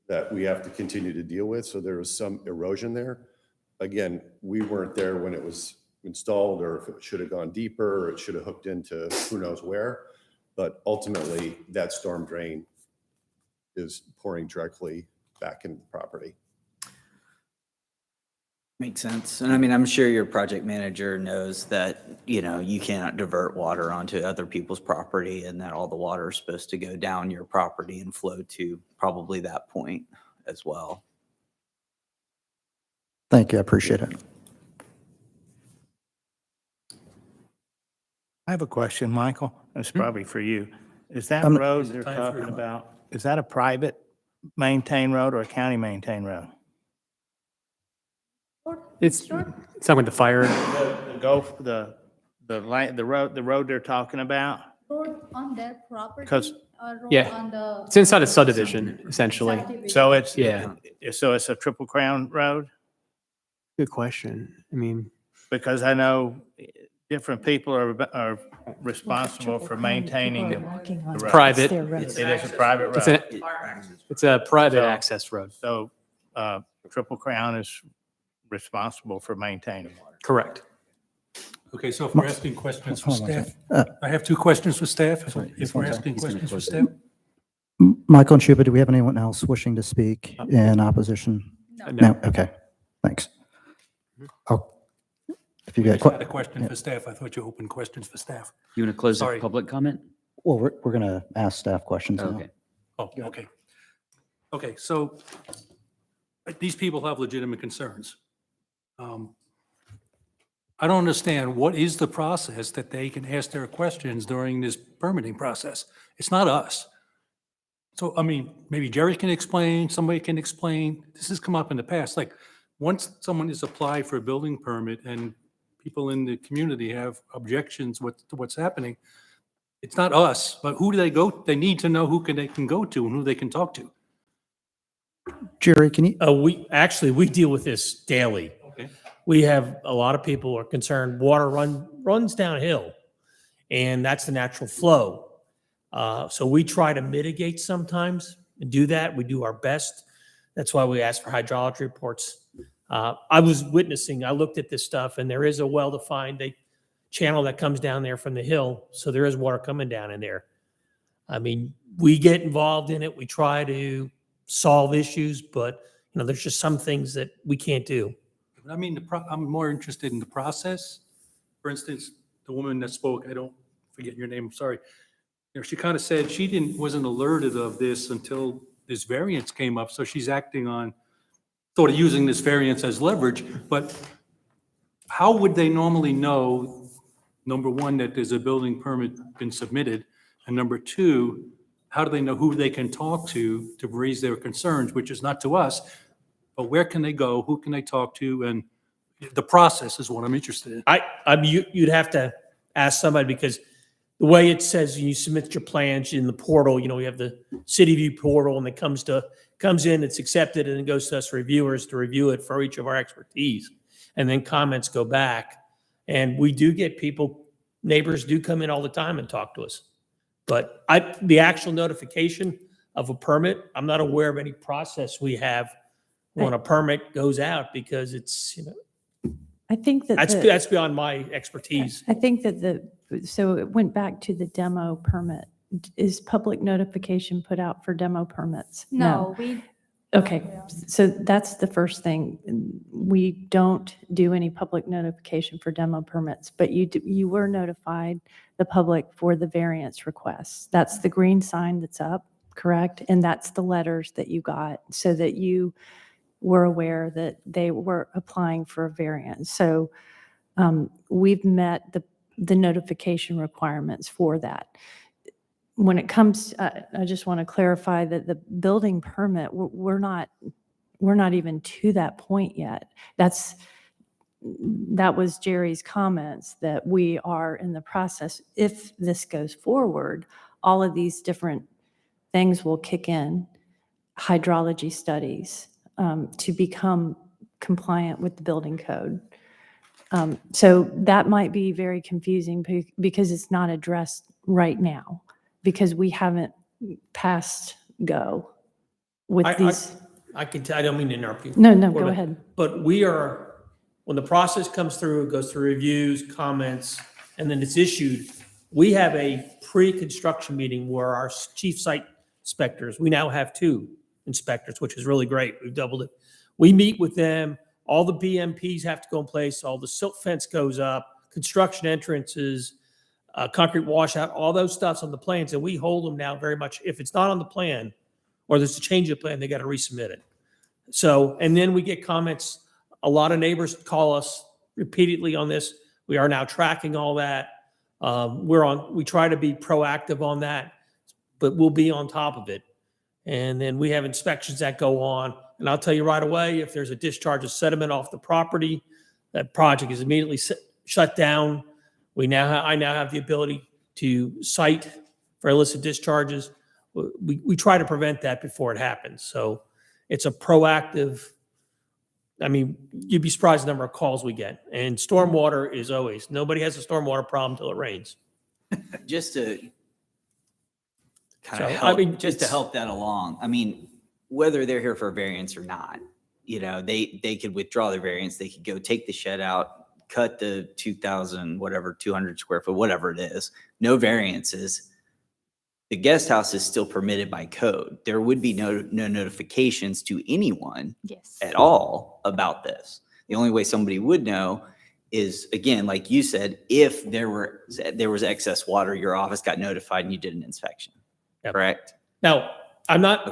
that we have to continue to deal with. So there was some erosion there. Again, we weren't there when it was installed, or if it should have gone deeper, or it should have hooked into who knows where. But ultimately, that storm drain is pouring directly back into the property. Makes sense. And I mean, I'm sure your project manager knows that, you know, you cannot divert water onto other people's property, and that all the water is supposed to go down your property and flow to probably that point as well. Thank you, I appreciate it. I have a question, Michael. It's probably for you. Is that Um, road they're talking about, is that a private maintained road or a county maintained road? It's talking with the fire. The road they're talking about? Road on their property? 'Cause- Or road Yeah. on the? It's inside a subdivision, essentially. subdivision? So it's, Yeah. so it's a Triple Crown road? Good question. I mean, Because I know different people are responsible for maintaining People it. are walking on it. Private. It's their road. It is a private it's road. it's a private So- access road. So Triple Crown is responsible for maintaining it. Correct. Okay, so if we're asking questions for Hold on one staff, second. I have two questions for staff. Sorry, If just we're one second. asking He's gonna questions for close staff, Michael and Shuba, do we have anyone else wishing to speak in opposition? No, okay, thanks. Oh, if you I got, just had a que- question for staff. I thought you opened questions for staff. You want to close the Sorry. public comment? well, we're going to ask staff questions now. Okay. Oh, okay. Okay, so these people have legitimate concerns. I don't understand, what is the process that they can ask their questions during this permitting process? It's not us. So, I mean, maybe Jerry can explain, somebody can explain. This has come up in the past, like, once someone has applied for a building permit and people in the community have objections to what's happening, it's not us, but who do they go? They need to know they can go to and who they can talk to. Jerry, can you, We deal with this daily. Okay. We have a lot of people who are concerned, water runs downhill, and that's the natural flow. So we try to mitigate sometimes and do that. We do our best. That's why we ask for hydrology reports. I looked at this stuff, and there is a well-defined channel that comes down there from the hill, so there is water coming down in there. I mean, we get involved in it. We try to solve issues, but there's just some things that we can't do. I mean, I'm more interested in the process. For instance, the woman that spoke, I don't forget your name, I'm sorry. She kind of said she wasn't alerted of this until this variance came up. So she's acting on, sort of using this variance as leverage. But how would they normally know, number one, that there's a building permit been submitted? And number two, how do they know who they can talk to raise their concerns, which is not to us, but where can they go? Who can they talk to? And the process is what I'm interested in. You'd have to ask somebody, because the way it says you submit your plans in the portal, we have the City View portal, and it comes in, it's accepted, and it goes to us reviewers to review it for each of our expertise. And then comments go back. And we do get neighbors do come in all the time and talk to us. But the actual notification of a permit, I'm not aware of any process we have when a permit goes out, because it's, I think that that's beyond my expertise. I think that so it went back to the demo permit. Is public notification put out for demo permits? No, we. Okay, so that's the first thing. We don't do any public notification for demo permits, but you were notified, the public, for the variance requests. That's the green sign that's up, correct? And that's the letters that you got, so that you were aware that they were applying for a variance. So we've met the notification requirements for that. When it comes, I just want to clarify that the building permit, we're not even to that point yet. That was Jerry's comments, that we are in the process. If this goes forward, all of these different things will kick in, hydrology studies, to become compliant with the building code. So that might be very confusing because it's not addressed right now, because we haven't passed go with these. I can tell, I don't mean to interrupt you. No, no, go But- ahead. But we are, when the process comes through, it goes through reviews, comments, and then it's issued. We have a pre-construction meeting where our chief site inspectors, we now have 2 inspectors, which is really great. We've doubled it. We meet with them. All the BMPs have to go in place. All the silt fence goes up, construction entrances, concrete washout, all those stuff's on the plans. And we hold them now very much. If it's not on the plan or there's a change of plan, they got to resubmit it. So, and then we get comments. A lot of neighbors call us repeatedly on this. We are now tracking all that. We try to be proactive on that, but we'll be on top of it. And then we have inspections that go on. And I'll tell you right away, if there's a discharge of sediment off the property, that project is immediately shut down. I now have the ability to cite for illicit discharges. We try to prevent that before it happens. So it's a proactive. I mean, you'd be surprised the number of calls we get. And stormwater is always, nobody has a stormwater problem until it rains. Just to kind So, of I help, mean, just to it's- help that along. I mean, whether they're here for a variance or not, they could withdraw their variance. They could go take the shed out, cut the 200 square foot, whatever it is, no variances. The guest house is still permitted by code. There would be no notifications to anyone Yes. at all about this. The only way somebody would know is, again, like you said, if there was excess water, your office got notified and you did an inspection. Yep. Correct? Now, I'm not,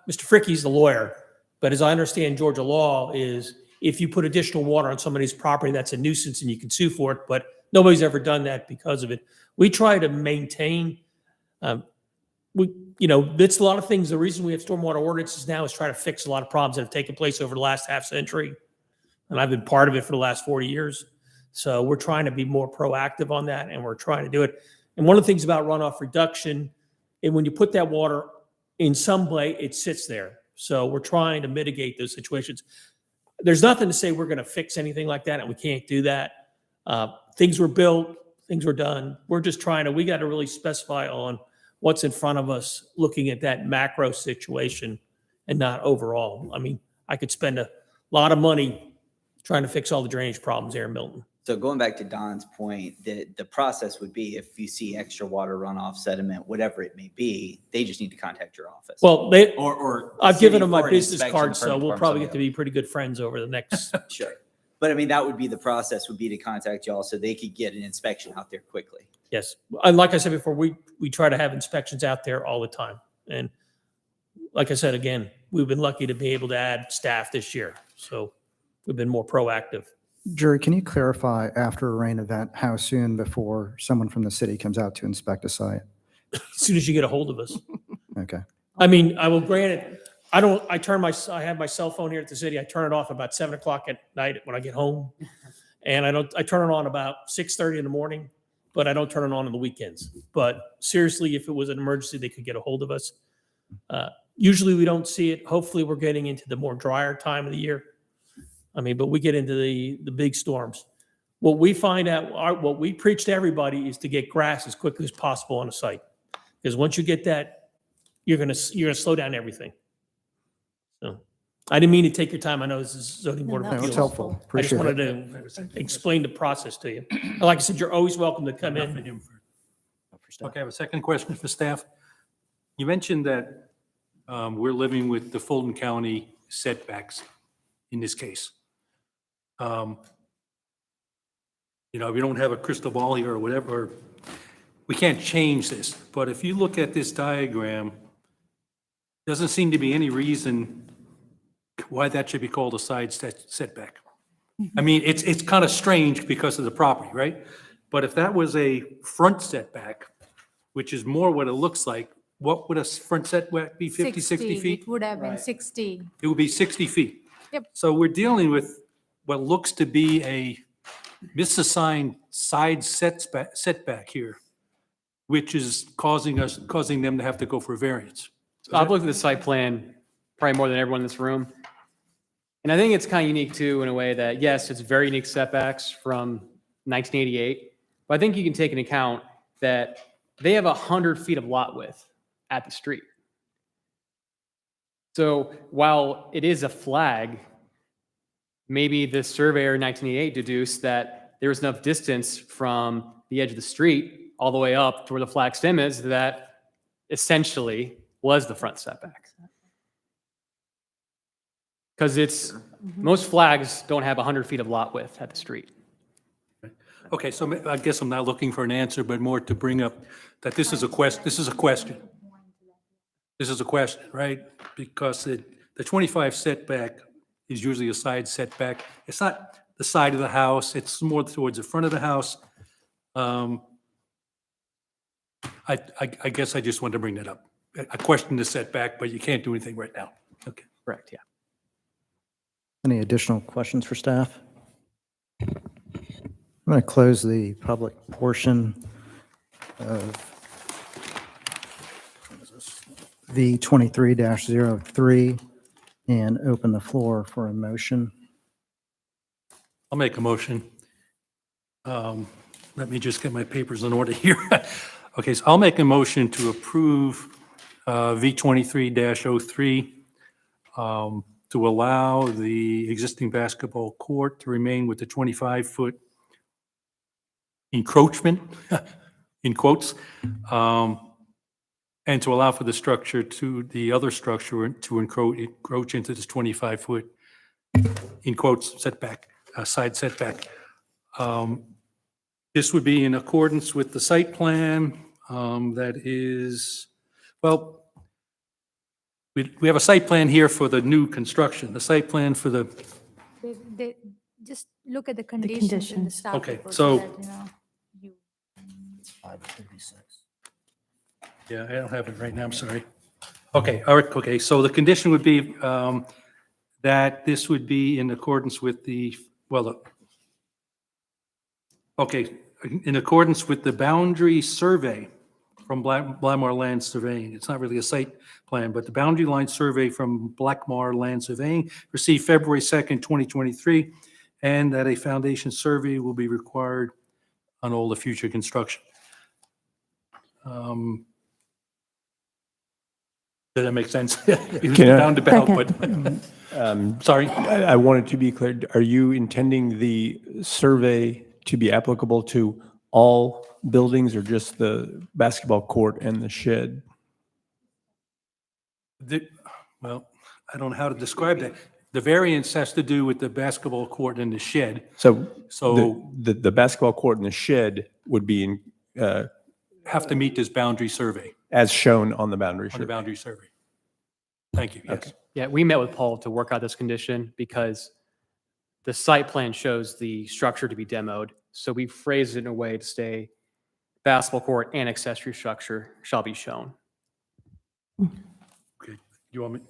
Mr. Fricky's the lawyer, but as I understand Georgia law is if you put additional water on somebody's property, that's a nuisance and you can sue for it, but nobody's ever done that because of it. We try to maintain, that's a lot of things. The reason we have stormwater ordinances now is try to fix a lot of problems that have taken place over the last half century. And I've been part of it for the last 40 years. So we're trying to be more proactive on that and we're trying to do it. And one of the things about runoff reduction, and when you put that water in some way, it sits there. So we're trying to mitigate those situations. There's nothing to say we're going to fix anything like that, and we can't do that. Things were built, things were done. We're just we got to really specify on what's in front of us, looking at that macro situation and not overall. I mean, I could spend a lot of money trying to fix all the drainage problems there in Milton. So going back to Don's point, the process would be if you see extra water runoff, sediment, whatever it may be, they just need to contact your office. Well, or I've city given them for my an business inspection card, so from we'll probably somebody get to be pretty good friends over the next. Sure. But I mean, that would be the process, would be to contact y'all so they could get an inspection out there quickly. Yes. And like I said before, we try to have inspections out there all the time. And like I said, again, we've been lucky to be able to add staff this year. So we've been more proactive. Jerry, can you clarify after a rain event, how soon before someone from the city comes out to inspect a site? As soon as you get a hold of us. Okay. I mean, I will grant it. I have my cell phone here at the city. I turn it off about 7:00 at night when I get home. And I turn it on about 6:30 in the morning, but I don't turn it on the weekends. But seriously, if it was an emergency, they could get a hold of us. Usually we don't see it. Hopefully we're getting into the more drier time of the year. I mean, but we get into the big storms. What we find out, what we preach to everybody is to get grass as quickly as possible on a site. Because once you get that, you're gonna slow down everything. So I didn't mean to take your time. I know this is zoning board of No, appeals. it's helpful. I just Appreciate wanted to explain the process to you. And like I said, you're always welcome to come in. Okay, I have a second question for staff. You mentioned that we're living with the Fulton County setbacks in this case. We don't have a crystal ball here or whatever. We can't change this, but if you look at this diagram, doesn't seem to be any reason why that should be called a side setback. I mean, it's kind of strange because of the property, right? But if that was a front setback, which is more what it looks like, what would a front setback be, 50, 60 feet? It would have been 60. It would be 60 feet. Yep. So we're dealing with what looks to be a misassigned side setback here. which is causing them to have to go for a variance. I've looked at the site plan probably more than everyone in this room. And I think it's kind of unique too, in a way that, yes, it's very unique setbacks from 1988. But I think you can take into account that they have 100 feet of lot width at the street. So while it is a flag, maybe the surveyor in 1988 deduced that there was enough distance from the edge of the street all the way up to where the flag stem is that essentially was the front setback. Because most flags don't have 100 feet of lot width at the street. Okay, so I guess I'm not looking for an answer, but more to bring up that this is a question. This is a question, right? Because the 25 setback is usually a side setback. It's not the side of the house. It's more towards the front of the house. I guess I just wanted to bring that up. I question the setback, but you can't do anything right now. Okay. Correct, yeah. Any additional questions for staff? I'm going to close the public portion of V23-03 and open the floor for a motion. I'll make a motion. Let me just get my papers in order here. Okay, so I'll make a motion to approve V23-03 to allow the existing basketball court to remain with the 25-foot encroachment, in quotes, and to allow for the structure the other structure to encroach into this 25-foot, in quotes, setback, side setback. This would be in accordance with the site plan that is, well, we have a site plan here for the new construction. The site plan for the, They just look at the conditions in the conditions. staff Okay, report so- that, you yeah, I don't have it right now, I'm sorry. Okay, all right, okay, so the condition would be that this would be in accordance with in accordance with the boundary survey from Blackmar Land Surveying. It's not really a site plan, but the boundary line survey from Blackmar Land Surveying received February 2nd, 2023, and that a foundation survey will be required on all the future construction. Does that make sense? It was Can I- roundabout, Second. but, sorry. I wanted to be clear. Are you intending the survey to be applicable to all buildings or just the basketball court and the shed? Well, I don't know how to describe that. The variance has to do with the basketball court and the shed. So So the basketball court and the shed would be in, have to meet this boundary survey, as shown on the boundary on the survey. boundary survey. Thank you, yes. Okay. Yeah, we met with Paul to work out this condition because the site plan shows the structure to be demoed. So we phrased it in a way to say basketball court and accessory structure shall be shown. Okay, do you want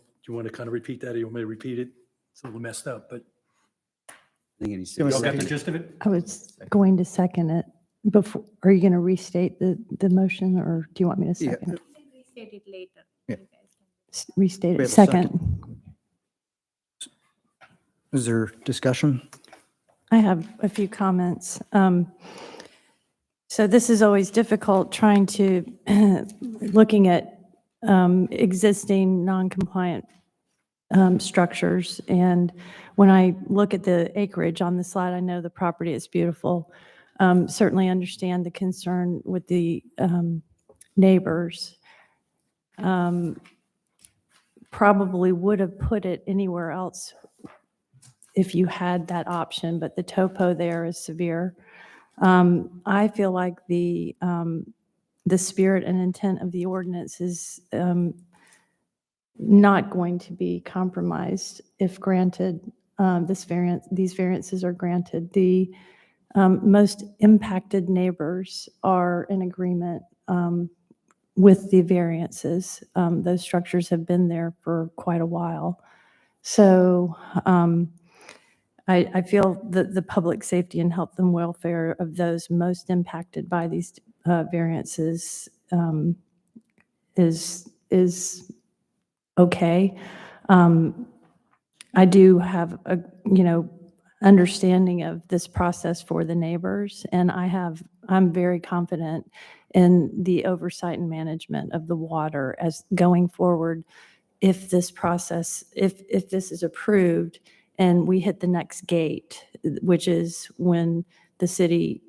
to kind of repeat that, or you want me to repeat it? It's a little messed up, but I think it needs to Give be us y'all got the seconded. gist of it? I was going to second it before. Are you going to restate the motion, or do you want me to Yeah. second it? restate it later. Yeah. You guys can- Restate We it. have a second. Second. Is there discussion? I have a few comments. So this is always difficult trying to, looking at existing non-compliant structures. And when I look at the acreage on the slide, I know the property is beautiful. Certainly understand the concern with the neighbors. Probably would have put it anywhere else if you had that option, but the topo there is severe. I feel like the spirit and intent of the ordinance is not going to be compromised if granted, these variances are granted. The most impacted neighbors are in agreement with the variances. Those structures have been there for quite a while. So I feel that the public safety and health and welfare of those most impacted by these variance is okay. I do have a, understanding of this process for the neighbors, and I'm very confident in the oversight and management of the water as going forward. If this process, if this is approved and we hit the next gate, which is when the city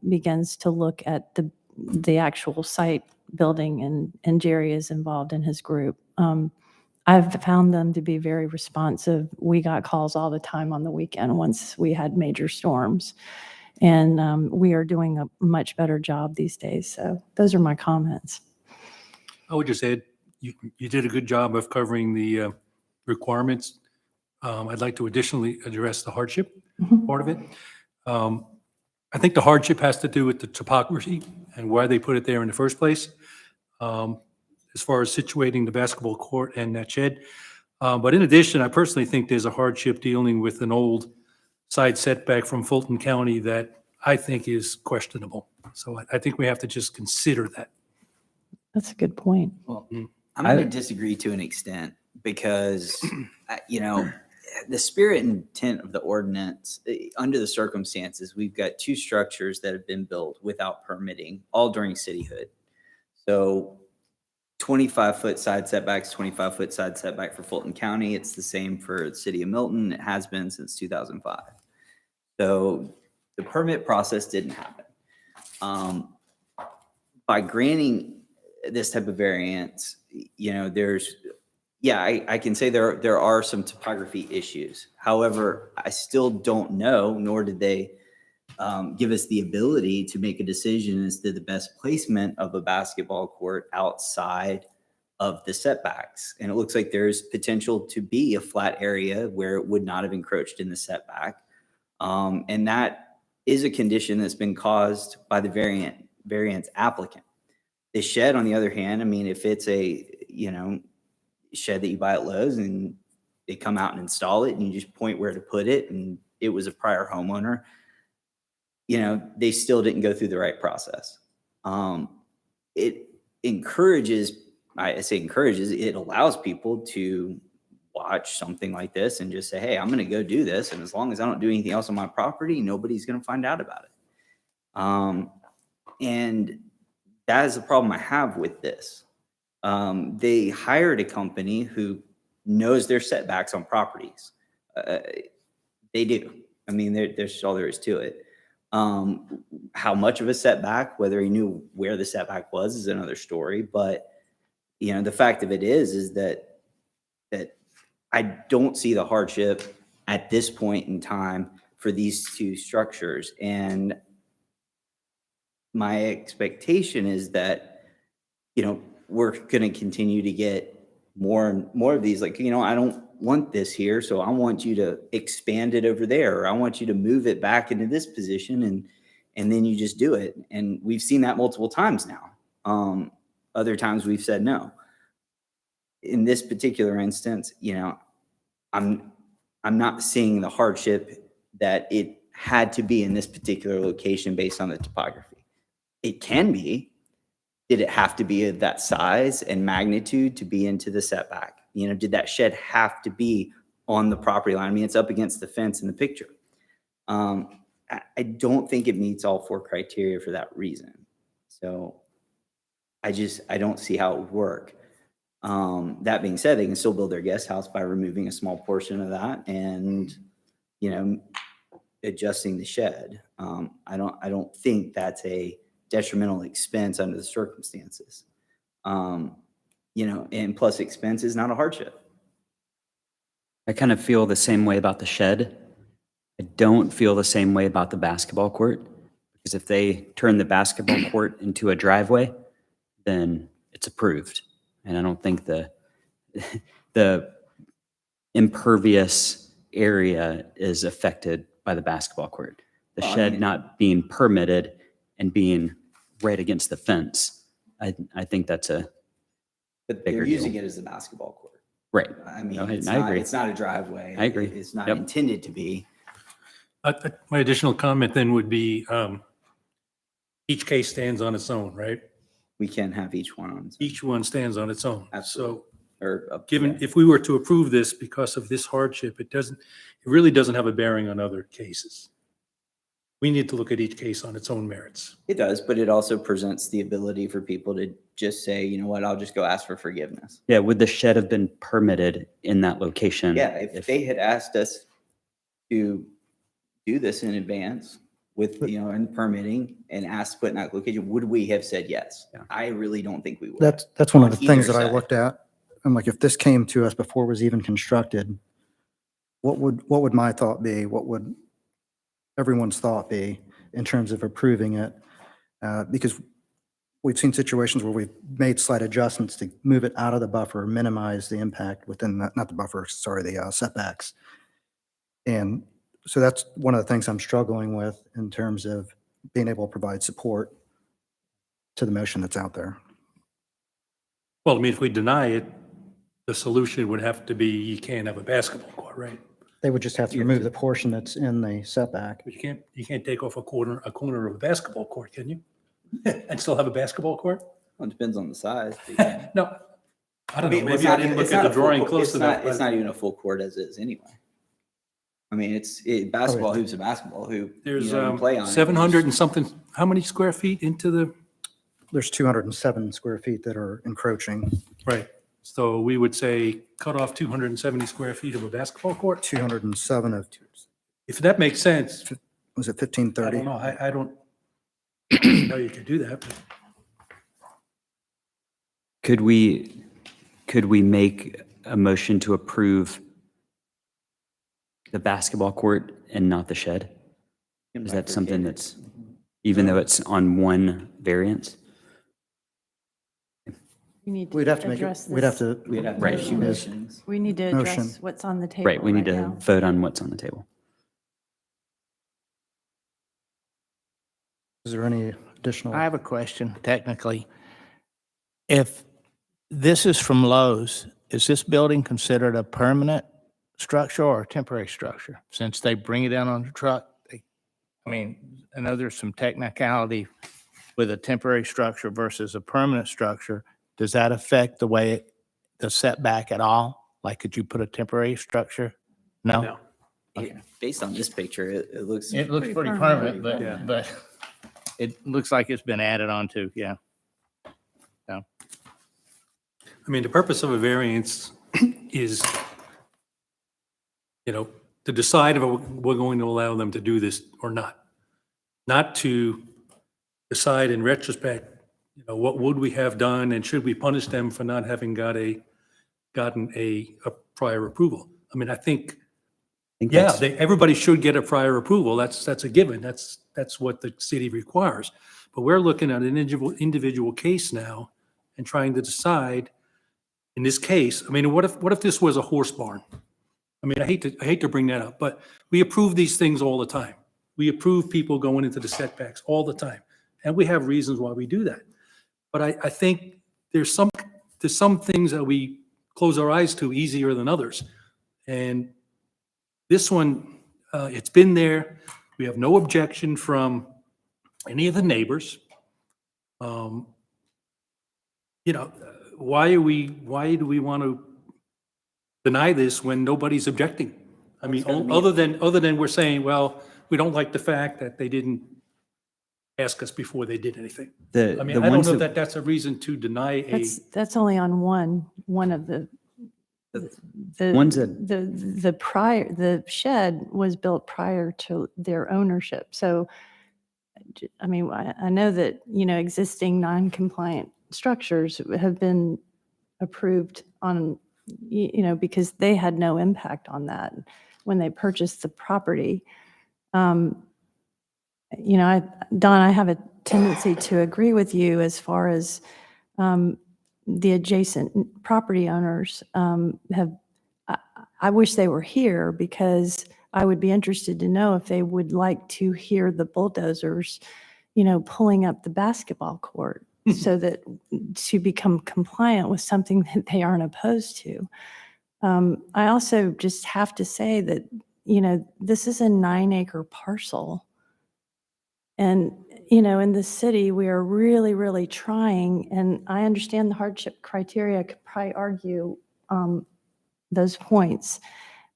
begins to look at the actual site building, and Jerry is involved in his group. I've found them to be very responsive. We got calls all the time on the weekend once we had major storms. And we are doing a much better job these days. So those are my comments. I would just add, you did a good job of covering the requirements. I'd like to additionally address the hardship part of it. I think the hardship has to do with the topography and why they put it there in the first place, as far as situating the basketball court and that shed. But in addition, I personally think there's a hardship dealing with an old side setback from Fulton County that I think is questionable. So I think we have to just consider that. That's a good point. Well, I'm going to disagree to an extent because, the spirit and intent of the ordinance, under the circumstances, we've got two structures that have been built without permitting, all during cityhood. So 25-foot side setbacks, 25-foot side setback for Fulton County. It's the same for the city of Milton. It has been since 2005. So the permit process didn't happen. By granting this type of variance, I can say there are some topography issues. However, I still don't know, nor did they give us the ability to make a decision as to the best placement of a basketball court outside of the setbacks. And it looks like there's potential to be a flat area where it would not have encroached in the setback. And that is a condition that's been caused by the variance applicant. The shed, on the other hand, I mean, if it's a, shed that you buy at Lowe's and they come out and install it and you just point where to put it and it was a prior homeowner, they still didn't go through the right process. It encourages, it allows people to watch something like this and just say, hey, I'm going to go do this. And as long as I don't do anything else on my property, nobody's going to find out about it. And that is the problem I have with this. They hired a company who knows their setbacks on properties. They do. I mean, there's all there is to it. How much of a setback, whether he knew where the setback was, is another story. But the fact of it is that I don't see the hardship at this point in time for these two structures. And my expectation is that, we're going to continue to get more and more of these, like, I don't want this here, so I want you to expand it over there, or I want you to move it back into this position, and then you just do it. And we've seen that multiple times now. Other times we've said no. In this particular instance, I'm not seeing the hardship that it had to be in this particular location based on the topography. It can be. Did it have to be of that size and magnitude to be into the setback? Did that shed have to be on the property line? I mean, it's up against the fence in the picture. I don't think it meets all four criteria for that reason. So I don't see how it would work. That being said, they can still build their guest house by removing a small portion of that and, adjusting the shed. I don't think that's a detrimental expense under the circumstances. And plus expense is not a hardship. I kind of feel the same way about the shed. I don't feel the same way about the basketball court, because if they turn the basketball court into a driveway, then it's approved. And I don't think the impervious area is affected by the basketball court. The shed not being permitted and being right against the fence, I think that's a But bigger they're using deal. it as a basketball court. Right. I mean, No, it's I not, agree. it's not a driveway. I agree. It's not Yep. intended to be. My additional comment then would be, each case stands on its own, right? We can't have each one on. Each one stands on its own. Absolutely. So Or, given, yeah. if we were to approve this because of this hardship, it really doesn't have a bearing on other cases. We need to look at each case on its own merits. It does, but it also presents the ability for people to just say, you know what, I'll just go ask for forgiveness. Yeah, would the shed have been permitted in that location? Yeah, if they had asked us to do this in advance with, and permitting and asked to put in that location, would we have said yes? Yeah. I really don't think we would. That's one of the On things either that I side. looked at. I'm like, if this came to us before it was even constructed, what would my thought be? What would everyone's thought be in terms of approving it? Because we've seen situations where we've made slight adjustments to move it out of the buffer, minimize the impact within the, not the buffer, sorry, the setbacks. And so that's one of the things I'm struggling with in terms of being able to provide support to the motion that's out there. Well, I mean, if we deny it, the solution would have to be you can't have a basketball court, right? They would just have to remove the portion that's in the setback. But you can't take off a corner of a basketball court, can you? And still have a basketball court? Well, it depends on the size. but yeah. No. I don't know, it's maybe I not- didn't it's look at not the a full drawing court. close It's It's enough. not, it's not even a full court as is anyway. I mean, basketball hoop's a basketball hoop. There's you play on it. 700 and something, how many square feet into the, There's 207 square feet that are encroaching, right? So we would say cut off 270 square feet of a basketball court. 207 of, If that makes sense, was it I 1530? don't know, I don't know you could do that. But Could we make a motion to approve the basketball court and not the shed? Is that something that's, even though it's on one variance? We need to We'd have to make it, address we'd have this. to. We'd have to Right. make motions. We need to Motion. address what's on the table Right, we need to now. vote on what's on the table. Is there any additional? I have a question, technically. If this is from Lowe's, is this building considered a permanent structure or a temporary structure? Since they bring it in on the truck, I know there's some technicality with a temporary structure versus a permanent structure. Does that affect the way the setback at all? Like, could you put a temporary structure? No? No. Based on this picture, it looks. It looks pretty permanent, but it looks like it's been added on to, yeah. I mean, the purpose of a variance is, to decide if we're going to allow them to do this or not. Not to decide in retrospect, what would we have done and should we punish them for not having gotten a prior approval? I mean, I think, yeah, everybody should get a prior approval. That's a given. That's what the city requires. But we're looking at an individual case now and trying to decide, in this case, I mean, what if this was a horse barn? I mean, I hate to bring that up, but we approve these things all the time. We approve people going into the setbacks all the time. And we have reasons why we do that. But I think there's some things that we close our eyes to easier than others. And this one, it's been there. We have no objection from any of the neighbors. Why do we want to deny this when nobody's objecting? I mean, other than we're saying, well, we don't like the fact that they didn't ask us before they did anything. I mean, I don't know that that's a reason to deny a. That's only on one of the One's a- the shed was built prior to their ownership. So, I mean, I know that, existing non-compliant structures have been approved on, because they had no impact on that when they purchased the property. Don, I have a tendency to agree with you as far as the adjacent property owners I wish they were here because I would be interested to know if they would like to hear the bulldozers, pulling up the basketball court so that to become compliant with something that they aren't opposed to. I also just have to say that, this is a 9-acre parcel. And you know, in the city, we are really, really trying, and I understand the hardship criteria, I could probably argue those points,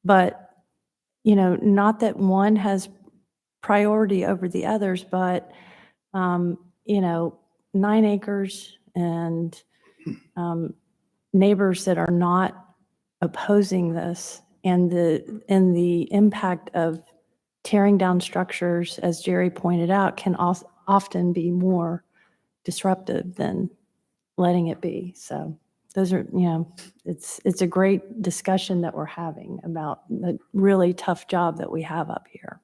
but, you know, not that one has priority over the others, but, you know, 9 acres and neighbors that are not opposing this, and the impact of tearing down structures, as Jerry pointed out, can often be more disruptive than letting it be. So those are, you know, it's a great discussion that we're having about the really tough job that we have up here.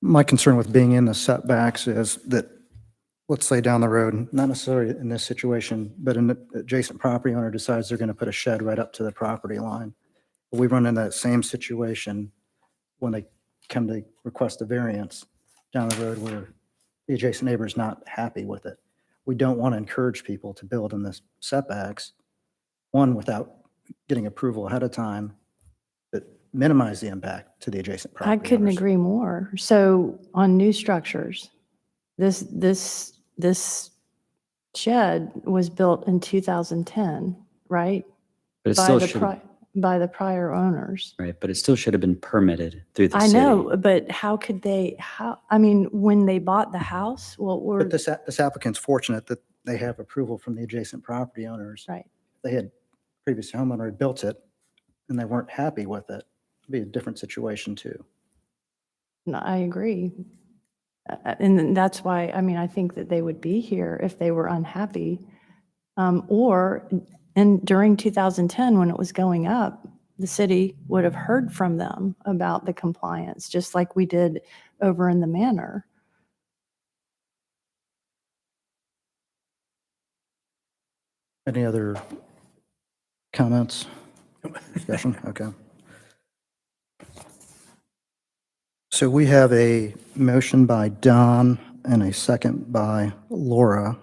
My concern with being in the setbacks is that, let's say down the road, not necessarily in this situation, but an adjacent property owner decides they're going to put a shed right up to the property line. We run into that same situation when they come to request a variance down the road where the adjacent neighbor is not happy with it. We don't want to encourage people to build in the setbacks, one, without getting approval ahead of time, but minimize the impact to the adjacent property I couldn't owners. agree more. So on new structures, this shed was built in 2010, right? But it By still the should, by the prior owners. right, but it still should have been permitted through the I city. know, but I mean, when they bought the house, But this applicant's fortunate that they have approval from the adjacent property owners. right. They had previous homeowner had built it and they weren't happy with it. It'd be a different situation too. No, I agree. And then that's why, I mean, I think that they would be here if they were unhappy. And during 2010, when it was going up, the city would have heard from them about the compliance, just like we did over in the manor. Any other comments? Discussion? Okay. So we have a motion by Don and a second by Laura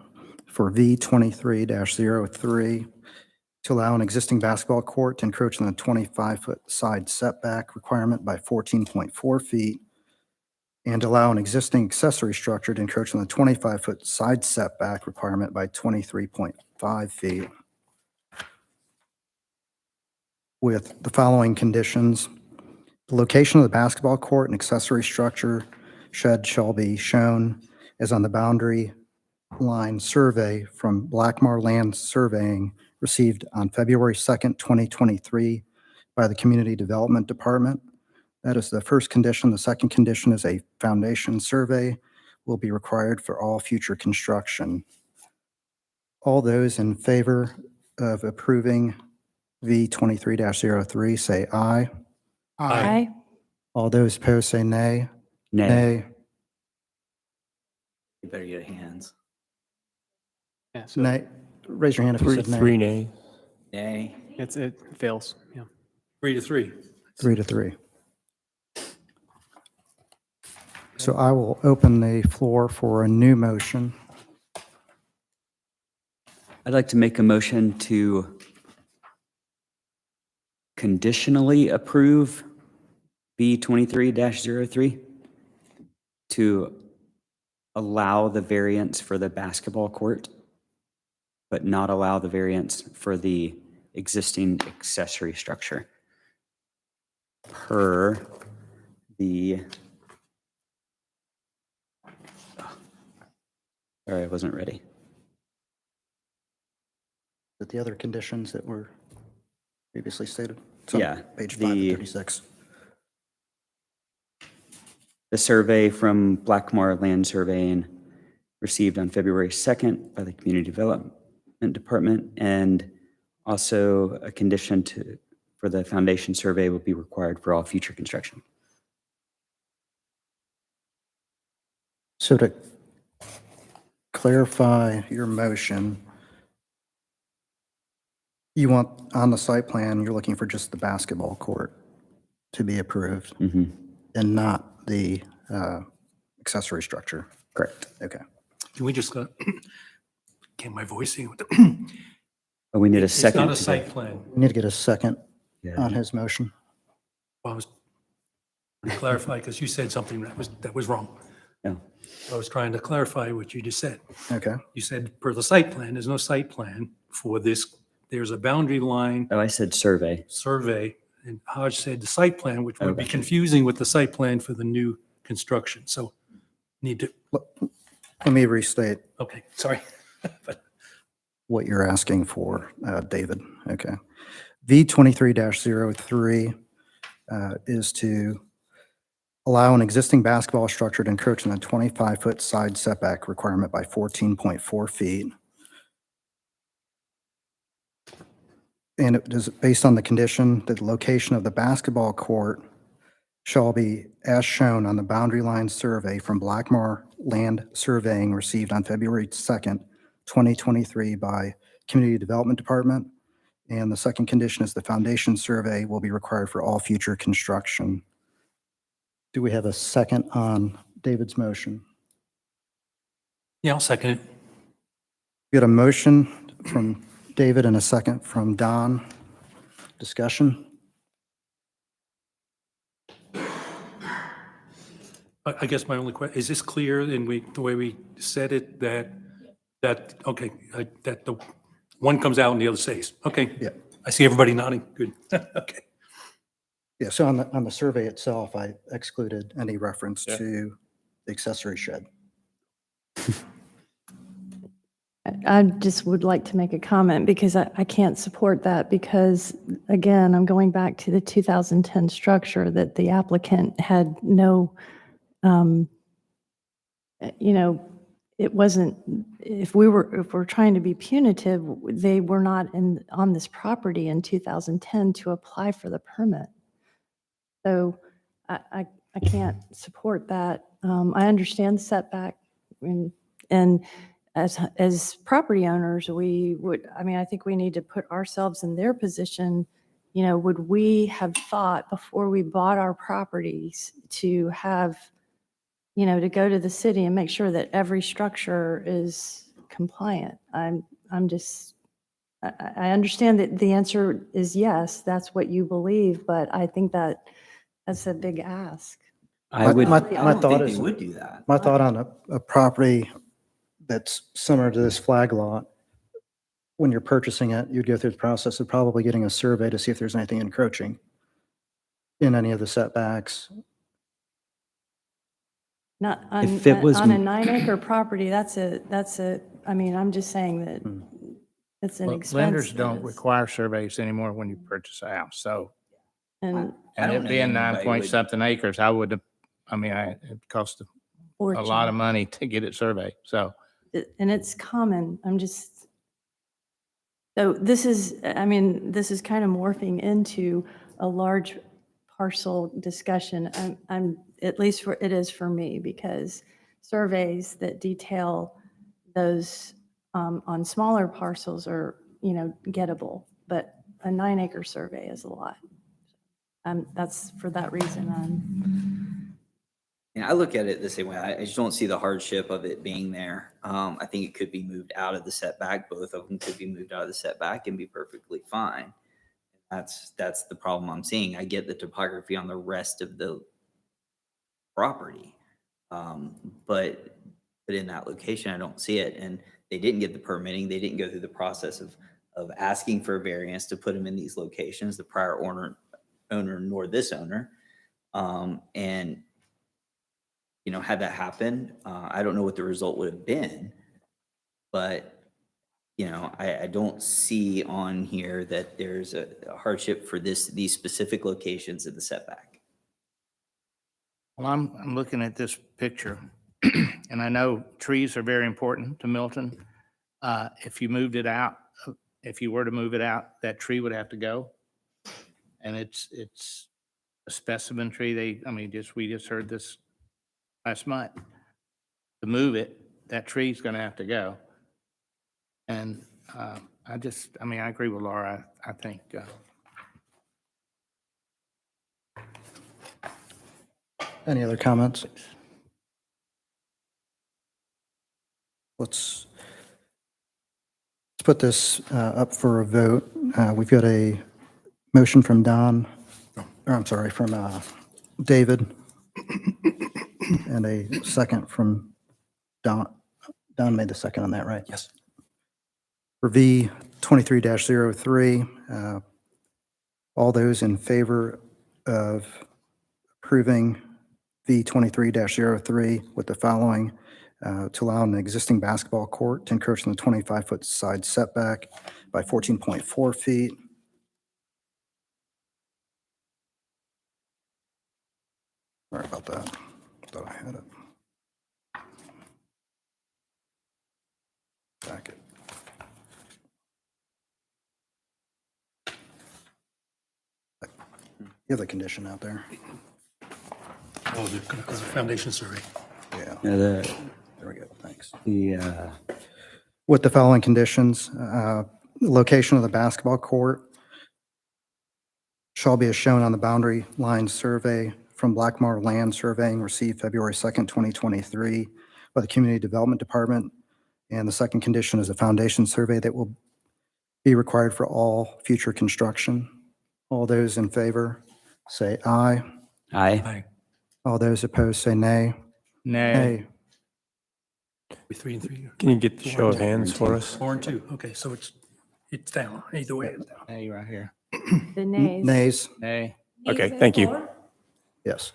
for V23-03 to allow an existing basketball court to encroach on the 25-foot side setback requirement by 14.4 feet and allow an existing accessory structure to encroach on the 25-foot side setback requirement by 23.5 feet with the following conditions. The location of the basketball court and accessory structure shed shall be shown as on the boundary line survey from Blackmar Land Surveying received on February 2nd, 2023 by the Community Development Department. That is the first condition. The second condition is a foundation survey will be required for all future construction. All those in favor of approving V23-03 say aye. Aye. All those opposed say nay. Nay. You better get hands. Yeah, so Nay. Raise your hand if you said nay. nay. Nay. it fails, yeah. 3-3. 3-3. So I will open the floor for a new motion. I'd like to make a motion to conditionally approve B23-03 to allow the variance for the basketball court, but not allow the variance for the existing accessory structure per the, sorry, I wasn't ready. With the other conditions that were previously stated. It's on Yeah, Page 5 of the- 36. The survey from Blackmar Land Surveying received on February 2nd by the Community Development Department, and also a condition for the foundation survey will be required for all future construction. So to clarify your motion, you want on the site plan, you're looking for just the basketball court to be approved Mhm. and not the accessory structure. Correct. Okay. Can we just, get my voice in? But we need a It's second. not a to site go. plan. We need to get a second Yeah. on his motion. I was to clarify, because you said something that was wrong. Yeah. I was trying to clarify what you just said. Okay. You said per the site plan, there's no site plan for this. There's a boundary line Oh, I said survey. survey, and Hodge said the site plan, which would be Okay. confusing with the site plan for the new construction. So need to, Let me restate okay, sorry. what you're asking for, David. Okay. V 23-03 is to allow an existing basketball structure to encroach on a 25-foot side setback requirement by 14.4 feet. And it is based on the condition that the location of the basketball court shall be as shown on the boundary line survey from Blackmore Land Surveying received on February 2nd, 2023 by Community Development Department. And the second condition is the foundation survey will be required for all future construction. Do we have a second on David's motion? Yeah, I'll second it. We had a motion from David and a second from Don. Discussion? I guess my only question, is this clear in the way we said it, that that the one comes out and the other stays? Okay. Yeah. I see everybody nodding. Good. Okay. Yeah, so on the survey itself, I excluded any reference to the accessory shed. I just would like to make a comment because I can't support that because, again, I'm going back to the 2010 structure that the applicant had no, it wasn't, if we're trying to be punitive, they were not on this property in 2010 to apply for the permit. So I can't support that. I understand the setback and as property owners, I think we need to put ourselves in their position. Would we have thought before we bought our properties to have, to go to the city and make sure that every structure is compliant? I understand that the answer is yes, that's what you believe, but I think that's a big ask. I would, My I don't thought think is, they would do that. my thought on a property that's similar to this flag lot, when you're purchasing it, you'd go through the process of probably getting a survey to see if there's anything encroaching in any of the setbacks. Not If it was on a m- 9-acre property, I'm just saying that it's an Well, expense. lenders that don't is- require surveys anymore when you purchase a house, so. And I And don't it think being anybody 9 point would- something acres, it cost a lot of money to get it surveyed, so. And it's common, so this is kind of morphing into a large parcel discussion. At least it is for me, because surveys that detail those on smaller parcels are, gettable, but a 9-acre survey is a lot. That's for that reason. And I look at it the same way. I just don't see the hardship of it being there. I think it could be moved out of the setback. Both of them could be moved out of the setback and be perfectly fine. That's the problem I'm seeing. I get the topography on the rest of the property. But in that location, I don't see it. And they didn't get the permitting. They didn't go through the process of asking for a variance to put them in these locations, the prior owner nor this owner. And had that happen, I don't know what the result would have been, but I don't see on here that there's a hardship for these specific locations in the setback. Well, I'm looking at this picture, and I know trees are very important to Milton. If you moved it out, if you were to move it out, that tree would have to go. And it's a specimen tree. We just heard this last month. To move it, that tree's gonna have to go. And I agree with Laura. I think Any other comments? Let's put this up for a vote. We've got a motion from David. and a second from Don. Don made the second on that, right? Yes. For V 23-03, all those in favor of approving V 23-03 with the following, to allow an existing basketball court to encroach on the 25-foot side setback by 14.4 feet. Sorry about that. Thought I had it. Back it. You have the condition out there. Oh, the foundation survey. Yeah, Yeah, the, there we go, thanks. the, With the following conditions, location of the basketball court shall be as shown on the boundary line survey from Blackmar Land Surveying received February 2nd, 2023 by the Community Development Department. And the second condition is a foundation survey that will be required for all future construction. All those in favor, say aye. aye. All those opposed, say nay. Nay. We 3 and 3. Can you get the show of hands for us? 4 and 2. Okay, so it's down either way. Nay right here. The nays. Nays, Nay. Okay, thank you. yes.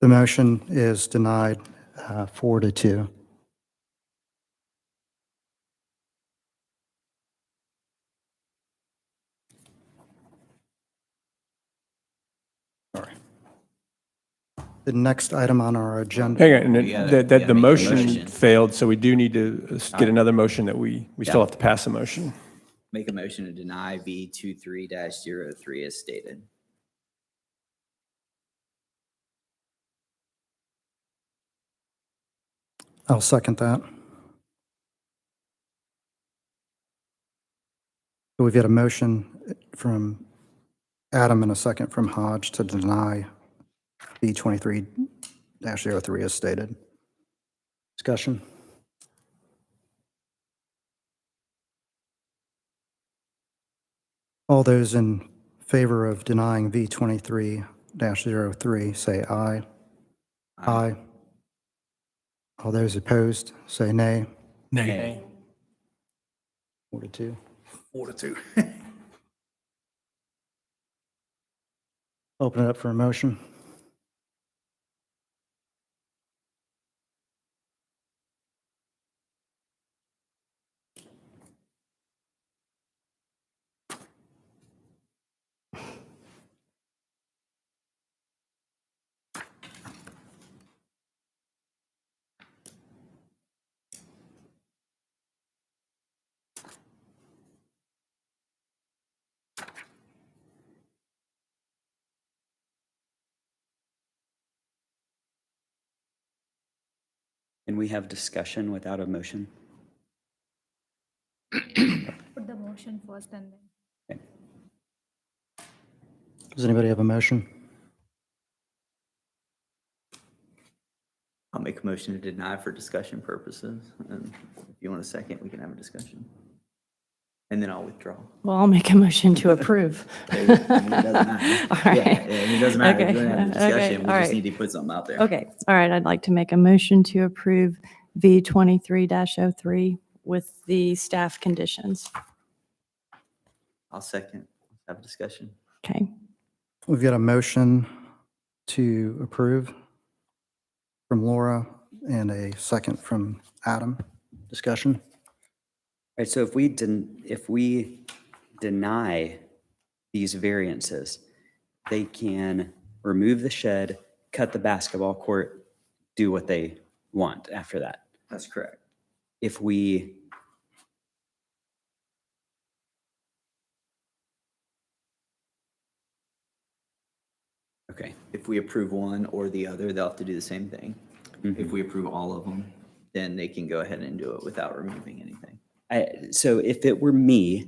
The motion is denied 4-2. Sorry. The next item on our agenda. Hang on, and We gotta- that we the gotta make a motion motion. failed, so we do need to get another motion that we still Yeah. have to pass a motion. Make a motion to deny V 23-03 as stated. I'll second that. So we've got a motion from Adam and a second from Hodge to deny B 23-03 as stated. Discussion? All those in favor of denying V 23-03 say aye. Aye. All those opposed, say nay. Nay. 4-2. 4 to 2. Open it up for a motion. Can we have discussion without a motion? Put the motion first and then. Does anybody have a motion? I'll make a motion to deny for discussion purposes. And if you want a second, we can have a discussion. And then I'll withdraw. Well, I'll make a motion to approve. It doesn't matter. All right. Yeah, it doesn't matter. If you Okay, want to have a okay, discussion, we all just right. need to put something out there. Okay, all right, I'd like to make a motion to approve V 23-03 with the staff conditions. I'll second. Let's have a discussion. Okay, We've got a motion to approve from Laura and a second from Adam. Discussion? All right, so if we deny these variances, they can remove the shed, cut the basketball court, do what they want after that. That's correct. If we okay, If we approve one or the other, they'll have to do the same thing. If we approve all of them, then they can go ahead and do it without removing anything. so if it were me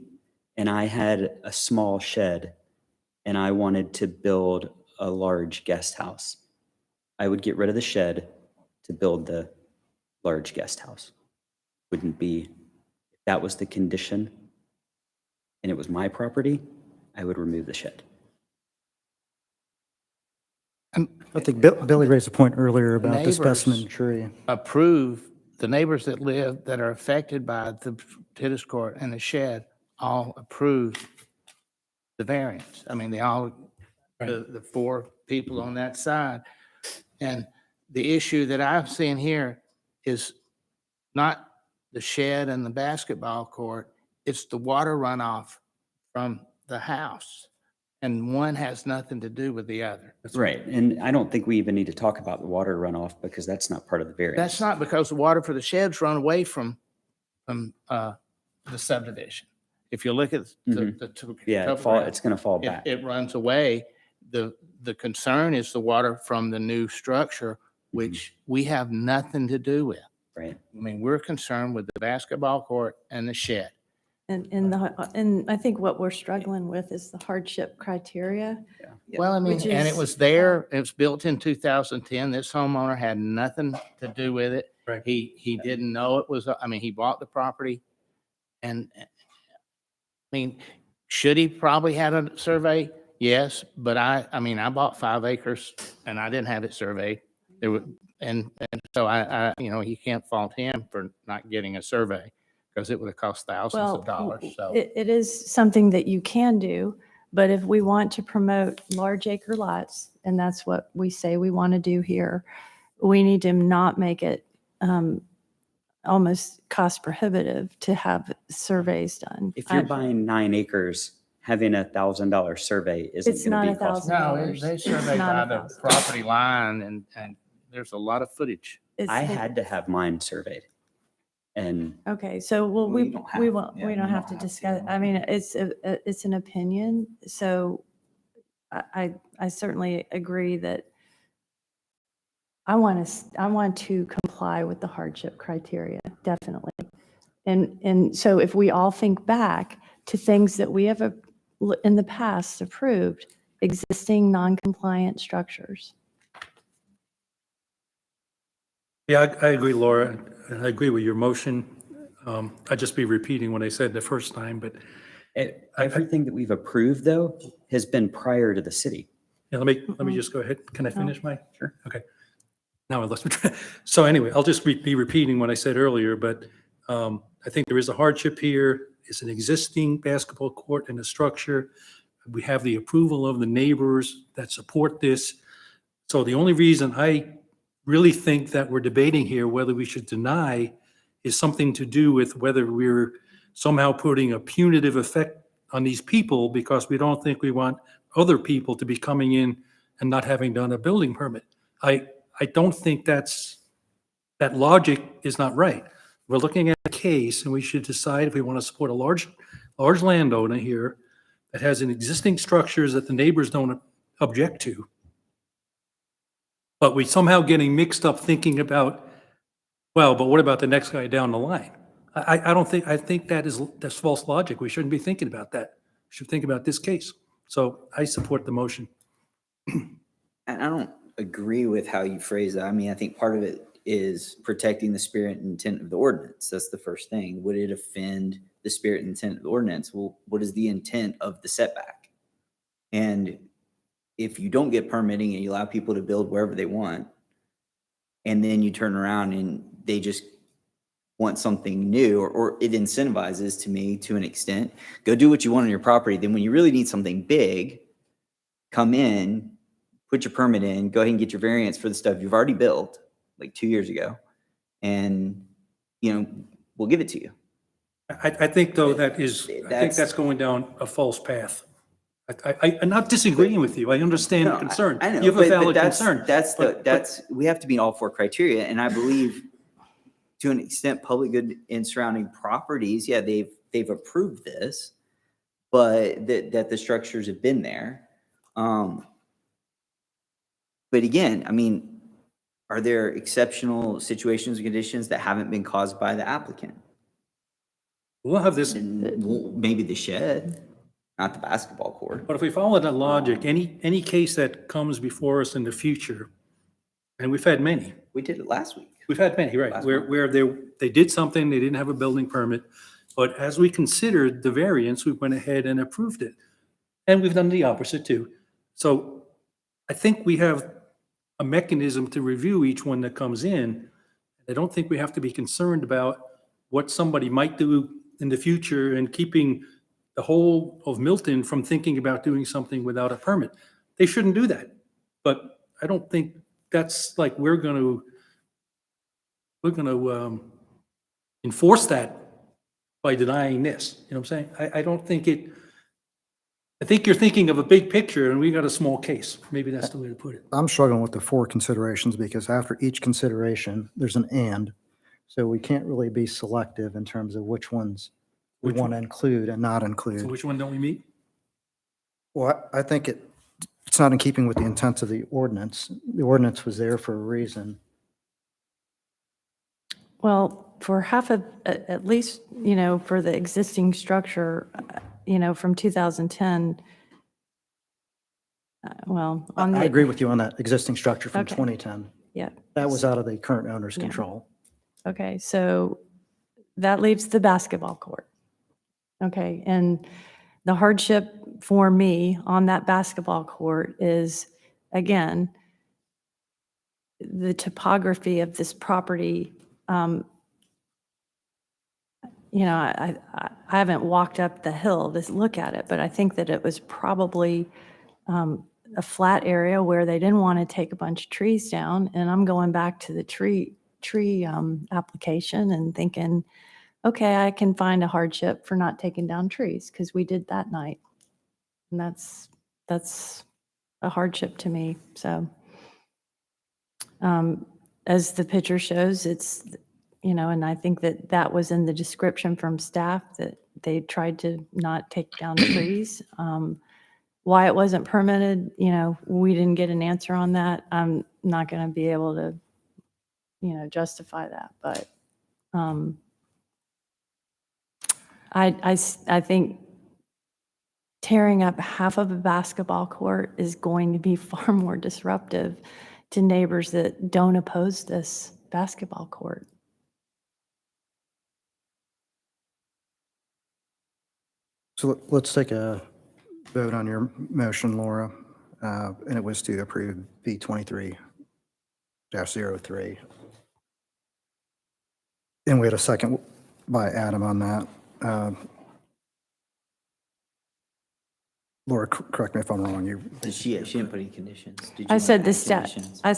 and I had a small shed and I wanted to build a large guest house, I would get rid of the shed to build the large guest house. Wouldn't be, if that was the condition and it was my property, I would remove the shed. I think Billy raised a point earlier about the Neighbors. specimen tree. approve, the neighbors that are affected by the tennis court and the shed all approve the variance. I mean, they all, the four people on that side. And the issue that I'm seeing here is not the shed and the basketball court, it's the water runoff from the house. And one has nothing to do with the other. Right, and I don't think we even need to talk about the water runoff because that's not part of the variance. That's not because the water for the sheds run away from the subdivision. If you look at the Yeah, topograph, it's gonna fall it, back. it runs away. The concern is the water from the new structure, which we have nothing to do with. Right. I mean, we're concerned with the basketball court and the shed. And I think what we're struggling with is the hardship criteria. Well, I mean, Which and it is- was there, it was built in 2010. This homeowner had nothing to do with it. Right. He didn't know it was, I mean, he bought the property and, I mean, should he probably had a survey? Yes, but I mean, I bought 5 acres and I didn't have it surveyed. There were, and so you know, you can't fault him for not getting a survey because it would have cost thousands Well, of dollars. So it is something that you can do, but if we want to promote large acre lots, and that's what we say we want to do here, we need to not make it almost cost prohibitive to have surveys done. If you're buying 9 acres, having $1,000 survey It's isn't not gonna be cost. no, $1,000. they It's surveyed not by the $1,000. property line and there's a lot of footage. It's- I had to have mine surveyed. And Okay, so, well, Well, you we don't have- won't, yeah, we you don't have don't to have to. discuss, I mean, it's an opinion, so I certainly agree that I want to comply with the hardship criteria, definitely. And so if we all think back to things that we have in the past approved, existing non-compliant structures. Yeah, I agree, Laura, and I agree with your motion. I'd just be repeating what I said the first time, but everything that we've approved, though, has been prior to the city. yeah, let me just go ahead. Can I finish my? Sure. Okay. Now I lost my train. So anyway, I'll just be repeating what I said earlier, but I think there is a hardship here. It's an existing basketball court and a structure. We have the approval of the neighbors that support this. So the only reason I really think that we're debating here whether we should deny is something to do with whether we're somehow putting a punitive effect on these people because we don't think we want other people to be coming in and not having done a building permit. I don't think that logic is not right. We're looking at a case and we should decide if we want to support a large landowner here that has an existing structures that the neighbors don't object to. But we somehow getting mixed up thinking about, well, but what about the next guy down the line? I think that's false logic. We shouldn't be thinking about that. We should think about this case. So I support the motion. And I don't agree with how you phrase that. I mean, I think part of it is protecting the spirit and intent of the ordinance. That's the first thing. Would it offend the spirit and intent of the ordinance? Well, what is the intent of the setback? And if you don't get permitting and you allow people to build wherever they want, and then you turn around and they just want something new, or it incentivizes to me to an extent, go do what you want on your property. Then when you really need something big, come in, put your permit in, go ahead and get your variance for the stuff you've already built like 2 years ago. And, we'll give it to you. I think though I think that's going down a false path. I'm not disagreeing with you. I understand the No, concern. I know, You have a but valid that's- concern. we have to meet all 4 criteria. And I believe to an extent, public good in surrounding properties, yeah, they've approved this, but that the structures have been there. But again, I mean, are there exceptional situations or conditions that haven't been caused by the applicant? We'll have this, Maybe the shed, not the basketball court. but if we follow that logic, any case that comes before us in the future, and we've had many, We did it last week. we've had many, right, Last where they did something, they didn't have a building permit, but as we considered the variance, we went ahead and approved it. And we've done the opposite too. So I think we have a mechanism to review each one that comes in. I don't think we have to be concerned about what somebody might do in the future and keeping the whole of Milton from thinking about doing something without a permit. They shouldn't do that. But I don't think that's like we're going to enforce that by denying this. You know what I'm saying? I don't think it, I think you're thinking of a big picture and we got a small case. Maybe that's the way to put it. I'm struggling with the 4 considerations because after each consideration, there's an and. So we can't really be selective in terms of which ones we Which want to include and not So include. which one don't we meet? Well, I think it's not in keeping with the intent of the ordinance. The ordinance was there for a reason. Well, for half of, at least, for the existing structure, from 2010, well, on the. I agree with you on that existing structure from Okay. 2010. Yeah. That was out of the current owner's Yeah. control. Okay, so that leaves the basketball court. Okay, and the hardship for me on that basketball court is, again, the topography of this property. I haven't walked up the hill to look at it, but I think that it was probably a flat area where they didn't want to take a bunch of trees down. And I'm going back to the tree application and thinking, okay, I can find a hardship for not taking down trees because we did that night. And that's a hardship to me. So as the picture shows, it's, and I think that that was in the description from staff that they tried to not take down trees. Why it wasn't permitted, we didn't get an answer on that. I'm not going to be able to, justify that. But I think tearing up half of a basketball court is going to be far more disruptive to neighbors that don't oppose this basketball court. So let's take a vote on your motion, Laura, and it was to approve B23-03. And we had a second by Adam on that. Laura, correct me if I'm wrong. She didn't put any conditions. Did you I want said to the add staff, conditions? I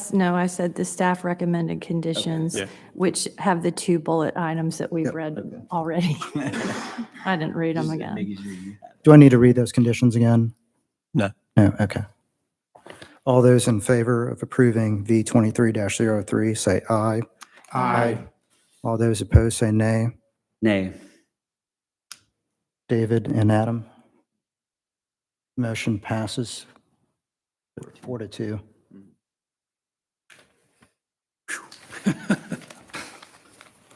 said the staff recommended conditions, which have the 2 bullet items that we've Yep. read already. I didn't read them again. Making sure you have it. Do I need to read those conditions again? No. No, okay. All those in favor of approving V23-03, say aye. Aye. All those opposed, say nay. Nay. David and Adam? Motion passes 4-2.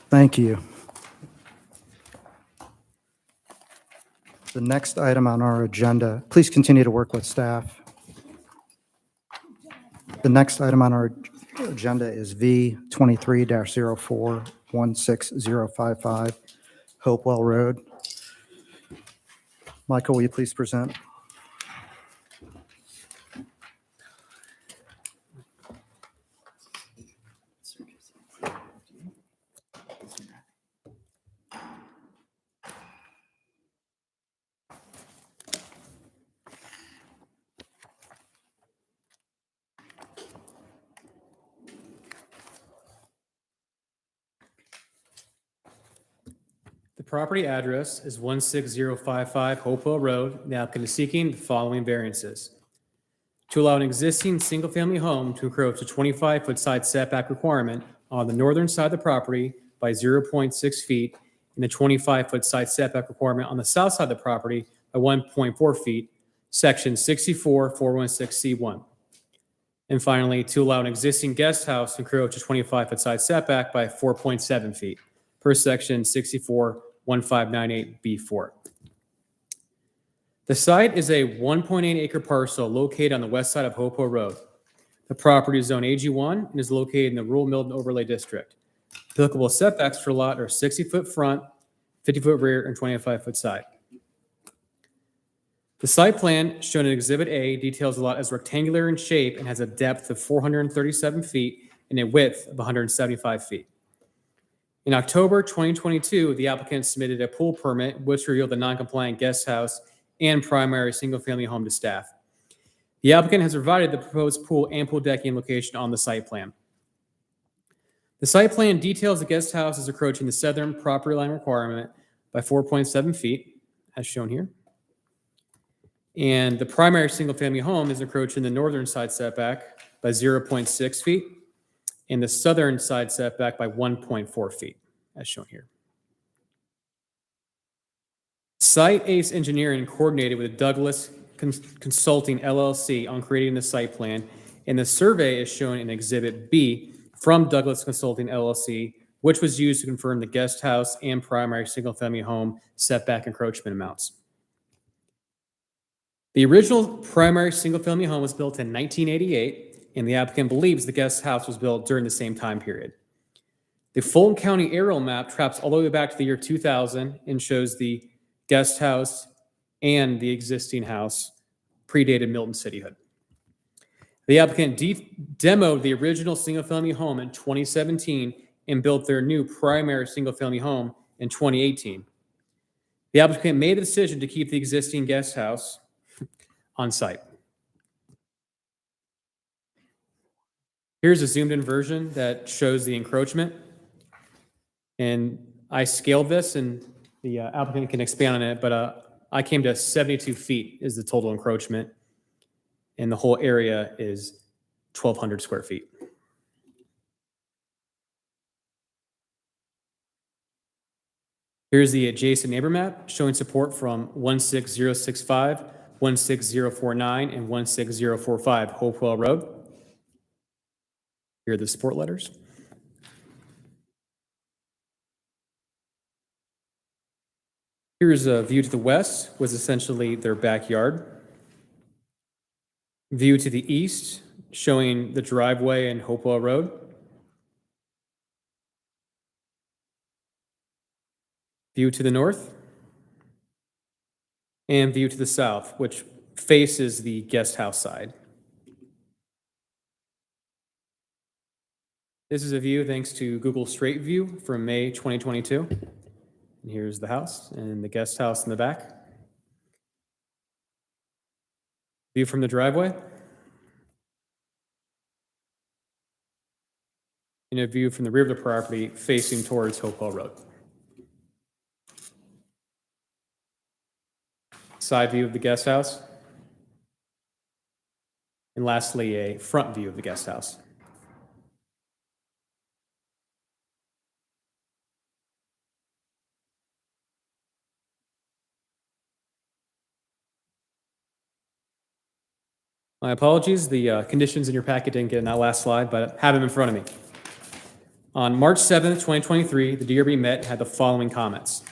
Thank you. The next item on our agenda, please continue to work with staff. The next item on our agenda is V23-04-16055, Hopewell Road. Michael, will you please present? The property address is 16055 Hopewell Road. The applicant is seeking the following variances: to allow an existing single-family home to encroach a 25-foot side setback requirement on the northern side of the property by 0.6 feet, and the 25-foot side setback requirement on the south side of the property by 1.4 feet, section 64416C1. And finally, to allow an existing guest house to encroach a 25-foot side setback by 4.7 feet, per section 641598B4. The site is a 1.8 acre parcel located on the west side of Hopewell Road. The property is zone AG1 and is located in the rural Milton overlay district. Applicable setbacks for the lot are 60-foot front, 50-foot rear, and 25-foot side. The site plan shown in Exhibit A details the lot as rectangular in shape and has a depth of 437 feet and a width of 175 feet. In October 2022, the applicant submitted a pool permit which revealed the non-compliant guest house and primary single-family home to staff. The applicant has provided the proposed pool and pool decking location on the site plan. The site plan details the guest house is encroaching the southern property line requirement by 4.7 feet, as shown here. And the primary single-family home is encroaching the northern side setback by 0.6 feet and the southern side setback by 1.4 feet, as shown here. Site Ace Engineering coordinated with Douglas Consulting LLC on creating the site plan, and the survey is shown in Exhibit B from Douglas Consulting LLC, which was used to confirm the guest house and primary single-family home setback encroachment amounts. The original primary single-family home was built in 1988, and the applicant believes the guest house was built during the same time period. The Fulton County aerial map traps all the way back to the year 2000 and shows the guest house and the existing house predated Milton cityhood. The applicant demoed the original single-family home in 2017 and built their new primary single-family home in 2018. The applicant made a decision to keep the existing guest house on site. Here's a zoomed-in version that shows the encroachment. And I scaled this, and the applicant can expand on it, but I came to 72 feet is the total encroachment, and the whole area is 1,200 square feet. Here's the adjacent neighbor map showing support from 16065, 16049, and 16045 Hopewell Road. Here are the support letters. Here's a view to the west, was essentially their backyard. View to the east, showing the driveway and Hopewell Road. View to the north. And view to the south, which faces the guest house side. This is a view thanks to Google Street View from May 2022. And here's the house and the guest house in the back. View from the driveway. And a view from the rear of the property facing towards Hopewell Road. Side view of the guest house. And lastly, a front view of the guest house. My apologies, the conditions in your packet didn't get in that last slide, but I have them in front of me. On March 7th, 2023, the DRB met and had the following comments.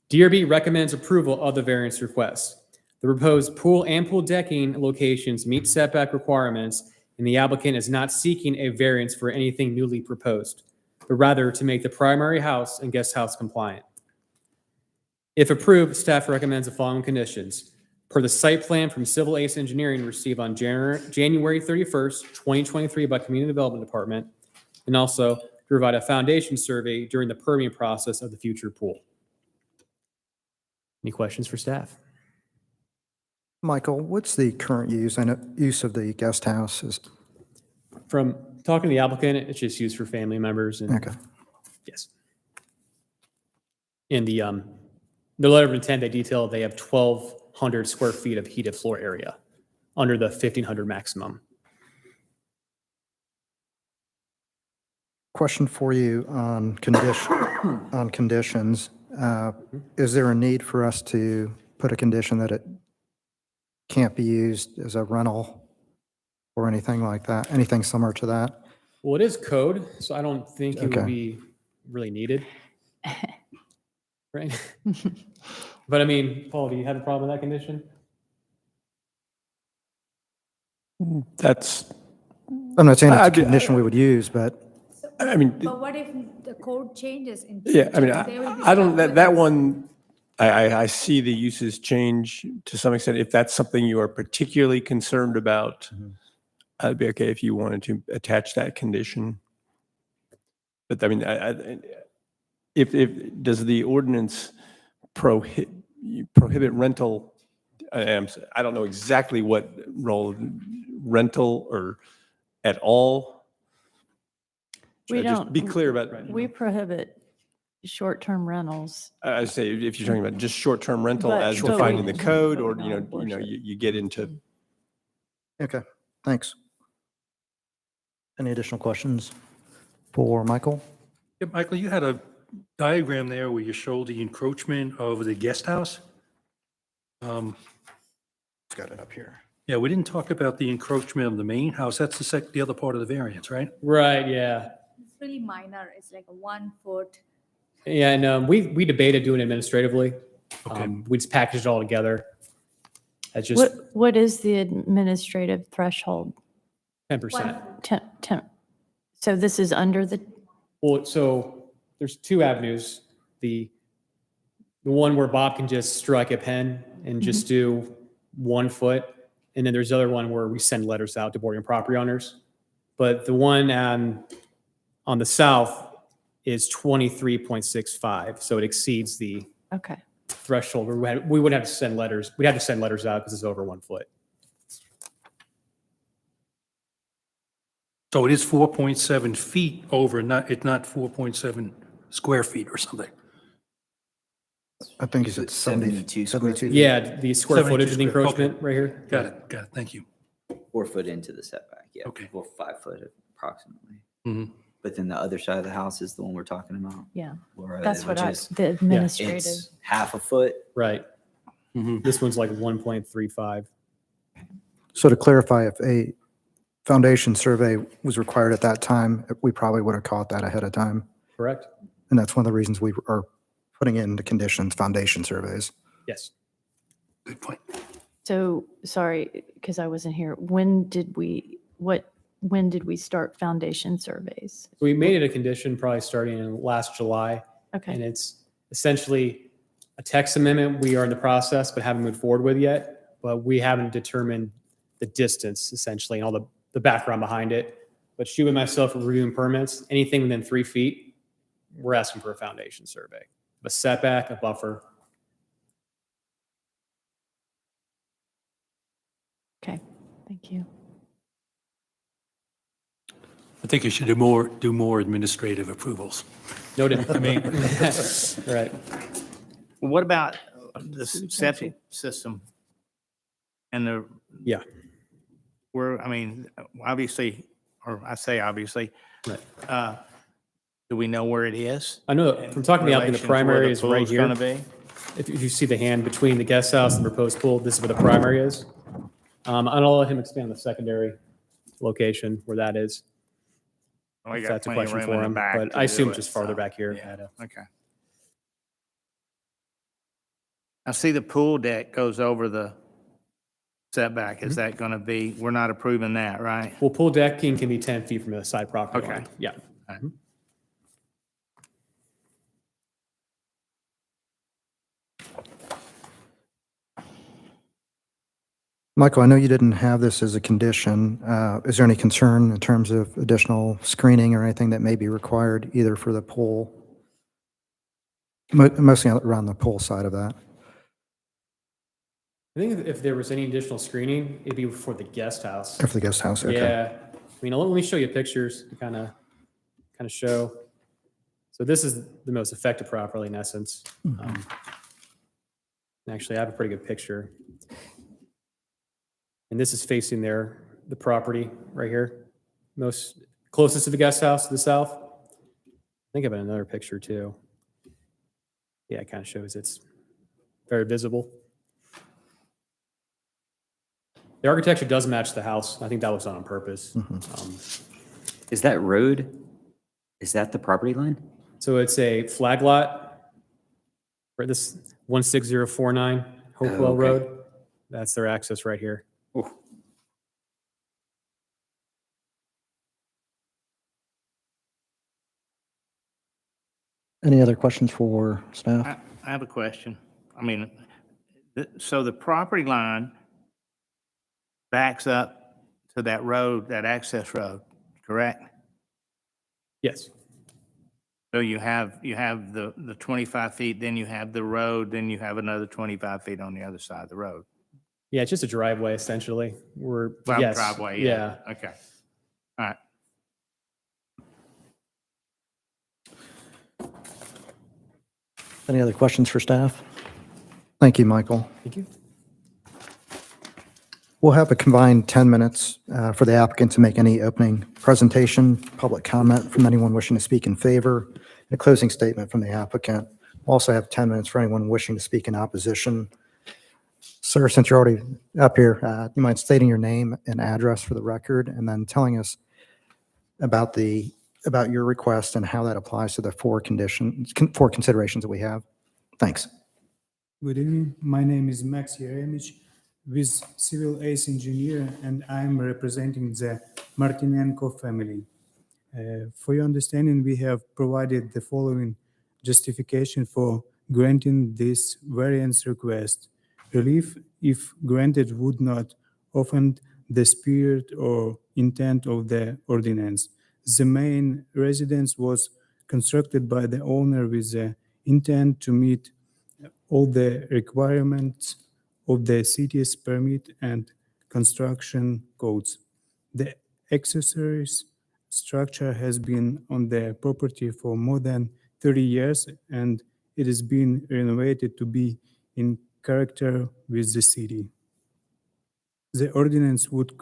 DRB recommends approval of the variance request. The proposed pool and pool decking locations meet setback requirements, and the applicant is not seeking a variance for anything newly proposed, but rather to make the primary house and guest house compliant. If approved, staff recommends the following conditions. Per the site plan from Civil Ace Engineering received on January 31st, 2023 by Community Development Department, and also to provide a foundation survey during the permitting process of the future pool. Any questions for staff? Michael, what's the current use of the guest house? From talking to the applicant, it's just used for family members. And Okay. Yes. In the letter of intent, they detail they have 1,200 square feet of heated floor area under the 1,500 maximum. Question for you on conditions. Is there a need for us to put a condition that it can't be used as a rental or anything like that, anything similar to that? Well, it is code, so I don't think it Okay. would be really needed. Right? But I mean, Paul, do you have a problem with that condition? That's, I'm not saying it's a I'd be- condition we would use, but I mean, But what if the code changes in yeah, I mean, future? They will be I don't, stuck that, with that this. one, I see the uses change to some extent. If that's something you are particularly concerned about, I'd be okay if you wanted to attach that condition. But I mean, if does the ordinance prohibit rental? I don't know exactly what role rental or at all. We Should I just don't. be clear about. We prohibit short-term rentals. I say if you're talking about just short-term rental But- as but defined we- in the code, or but we don't enforce it. you get into. Okay, thanks. Any additional questions for Michael? Yeah, Michael, you had a diagram there where you showed the encroachment of the guest house. It's got it up here. Yeah, we didn't talk about the encroachment of the main house. That's the other part of the variance, right? Right, yeah. It's really minor. It's like a 1 foot. Yeah, and we debated doing it administratively. Okay. We just packaged it all together. That's just What is the administrative threshold? 10%. So this is under the, Well, so there's two avenues. The one where Bob can just strike a pen and just do 1 foot. And then there's the other one where we send letters out to boarding property owners. But the one on the south is 23.65. So it exceeds the okay. threshold. We would have to send letters. We'd have to send letters out because it's over 1 foot. So it is 4.7 feet over, it's not 4.7 square feet or something. I think he's at 72 square 72. Yeah, the square 72 footage of the square, encroachment right here. Got it, thank you. 4 foot into the setback, yeah. Okay. Well, 5 foot approximately. Mhm. But then the other side of the house is the one we're talking about. Yeah, where that's what which is- the administrative. It's half a foot. Right. This one's like 1.35. So to clarify, if a foundation survey was required at that time, we probably would have caught that ahead of time. Correct? And that's one of the reasons we are putting it into conditions, foundation surveys. Yes. Good point. So, sorry, because I wasn't here. When did we start foundation surveys? We made it a condition probably starting in last July. And Okay, it's essentially a text amendment we are in the process but haven't moved forward with yet. But we haven't determined the distance essentially and all the background behind it. But Shu and myself are reviewing permits. Anything within 3 feet, we're asking for a foundation survey. A setback, a buffer. okay, thank you. I think you should do more administrative approvals. Noted. I mean, right. What about the septic system? And the, Yeah. where, I mean, obviously, or I say obviously, Right. do we know where it is? I know from talking to the applicant, the Relation to where primary is right pool's here. Gonna be? If you see the hand between the guest house and the proposed pool, this is where the primary is. And I'll let him expand the secondary location where that is. We If got that's a plenty of question room for in the him, back but to I assume do it's just it, farther so, back here. yeah, okay. I see the pool deck goes over the setback. Is that gonna be, we're not approving that, right? Well, pool decking can be 10 feet from the side property Okay. line. Yeah. Michael, I know you didn't have this as a condition. Is there any concern in terms of additional screening or anything that may be required either for the pool? Mostly around the pool side of that. I think if there was any additional screening, it'd be for the guest house. Or for the guest house, okay. Yeah. I mean, let me show you pictures to kind of show. So this is the most effective property in essence. Actually, I have a pretty good picture. And this is facing the property right here. Most closest to the guest house to the south. I think I have another picture too. Yeah, it kind of shows it's very visible. The architecture does match the house. I think that was done on purpose. Is that road, is that the property line? So it's a flag lot for this 16049 Hopewell okay. Road. That's their access right here. Oh, Any other questions for staff? I have a question. I mean, so the property line backs up to that road, that access road, correct? Yes. So you have the 25 feet, then you have the road, then you have another 25 feet on the other side of the road. Yeah, it's just a driveway essentially. We're, Well, yes. driveway, Yeah. Okay. All right. Any other questions for staff? Thank you, Michael. Thank you. We'll have a combined 10 minutes for the applicant to make any opening presentation, public comment from anyone wishing to speak in favor, and a closing statement from the applicant. We'll also have 10 minutes for anyone wishing to speak in opposition. Sir, since you're already up here, you mind stating your name and address for the record, and then telling us about your request and how that applies to the four considerations that we have. Thanks. Good evening. My name is Max Yeremich with Civil Ace Engineer, and I'm representing the Martinenko family. For your understanding, we have provided the following justification for granting this variance request. Relief, if granted, would not offend the spirit or intent of the ordinance. The main residence was constructed by the owner with the intent to meet all the requirements of the city's permit and construction codes. The accessories structure has been on the property for more than 30 years, and it has been renovated to be in character with the city. The ordinance would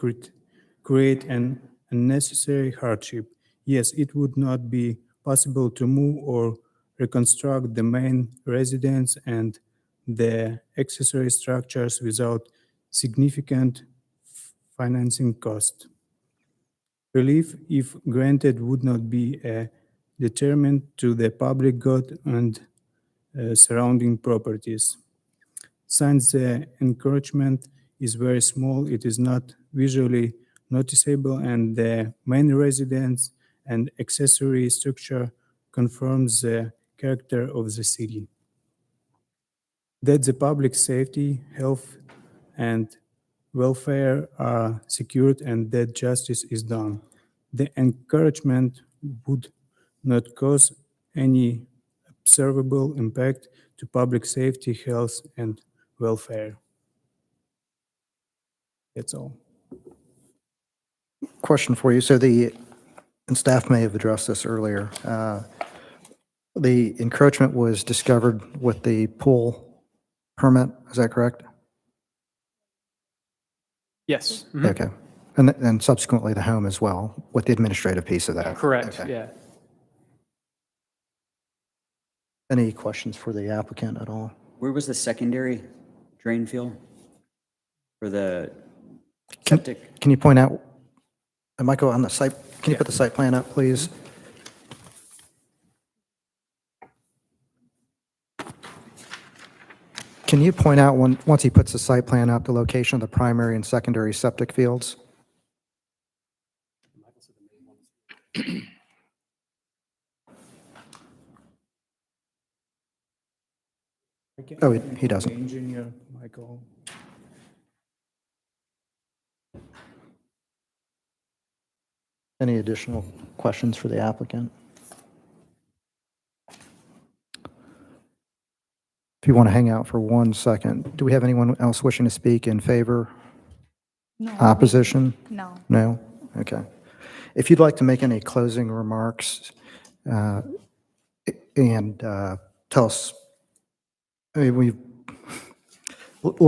create an unnecessary hardship. Yes, it would not be possible to move or reconstruct the main residence and the accessory structures without significant financing cost. Relief, if granted, would not be a deterrent to the public good and surrounding properties. Since the encroachment is very small, it is not visually noticeable, and the main residence and accessory structure confirms the character of the city. That the public safety, health, and welfare are secured and that justice is done. The encouragement would not cause any observable impact to public safety, health, and welfare. That's all. Question for you. And staff may have addressed this earlier. The encroachment was discovered with the pool permit, is that correct? Yes. Okay. And subsequently the home as well, with the administrative piece of that? Correct. Okay. Yeah. Any questions for the applicant at all? Where was the secondary drain field for the septic? Can you point out, Michael, on the site, can you put the site plan up, please? Can you point out, once he puts the site plan up, the location of the primary and secondary septic fields? Oh, he doesn't. Engineer, Michael. Any additional questions for the applicant? If you want to hang out for 1 second, do we have anyone else wishing to speak in favor? No. Opposition? No. No? Okay. If you'd like to make any closing remarks and tell us, let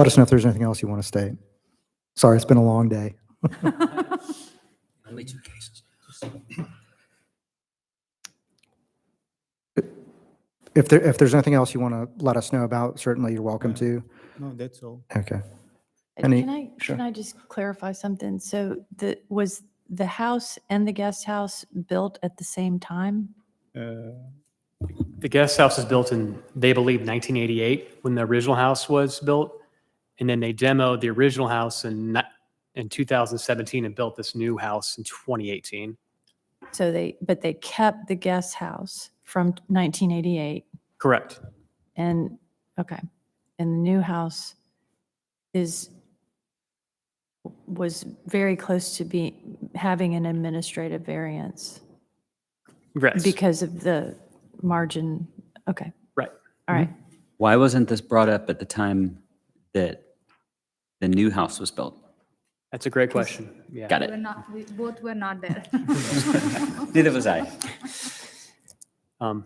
us know if there's anything else you want to state. Sorry, it's been a long day. Only 2 cases. If there's anything else you want to let us know about, certainly you're welcome to. No, that's all. Okay. Any- sure. Can I just clarify something? So was the house and the guest house built at the same time? The guest house was built in, they believe, 1988 when the original house was built. And then they demoed the original house in 2017 and built this new house in 2018. But they kept the guest house from 1988 Correct. and, okay. and the new house was very close to having an administrative variance Yes. because of the margin. Okay, Right. all right. Why wasn't this brought up at the time that the new house was built? That's a great question. Yeah. Got We it. were not, we both were not there. Neither was I. Yeah.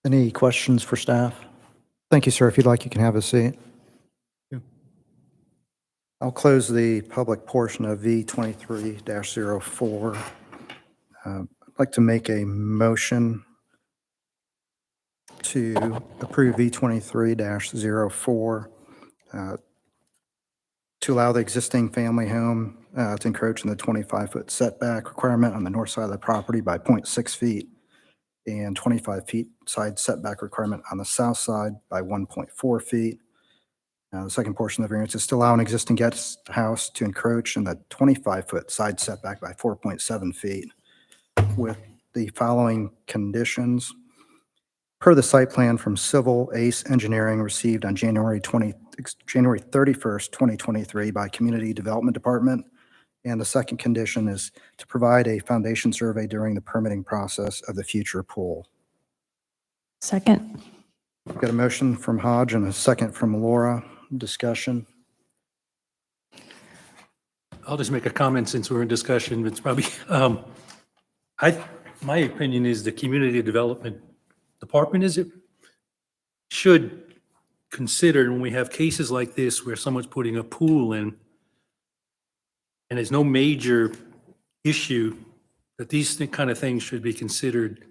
Any questions for staff? Thank you, sir. If you'd like, you can have a seat. I'll close the public portion of V23-04. I'd like to make a motion to approve V23-04 to allow the existing family home to encroach in the 25-foot setback requirement on the north side of the property by 0.6 feet and 25 feet side setback requirement on the south side by 1.4 feet. The second portion of the variance is to allow an existing guest house to encroach in the 25-foot side setback by 4.7 feet with the following conditions. Per the site plan from Civil Ace Engineering received on January 31st, 2023 by Community Development Department. And the second condition is to provide a foundation survey during the permitting process of the future pool. Second. Got a motion from Hodge and a second from Laura. Discussion. I'll just make a comment since we're in discussion. It's probably, my opinion is the Community Development Department should consider when we have cases like this where someone's putting a pool in and there's no major issue, that these kind of things should be considered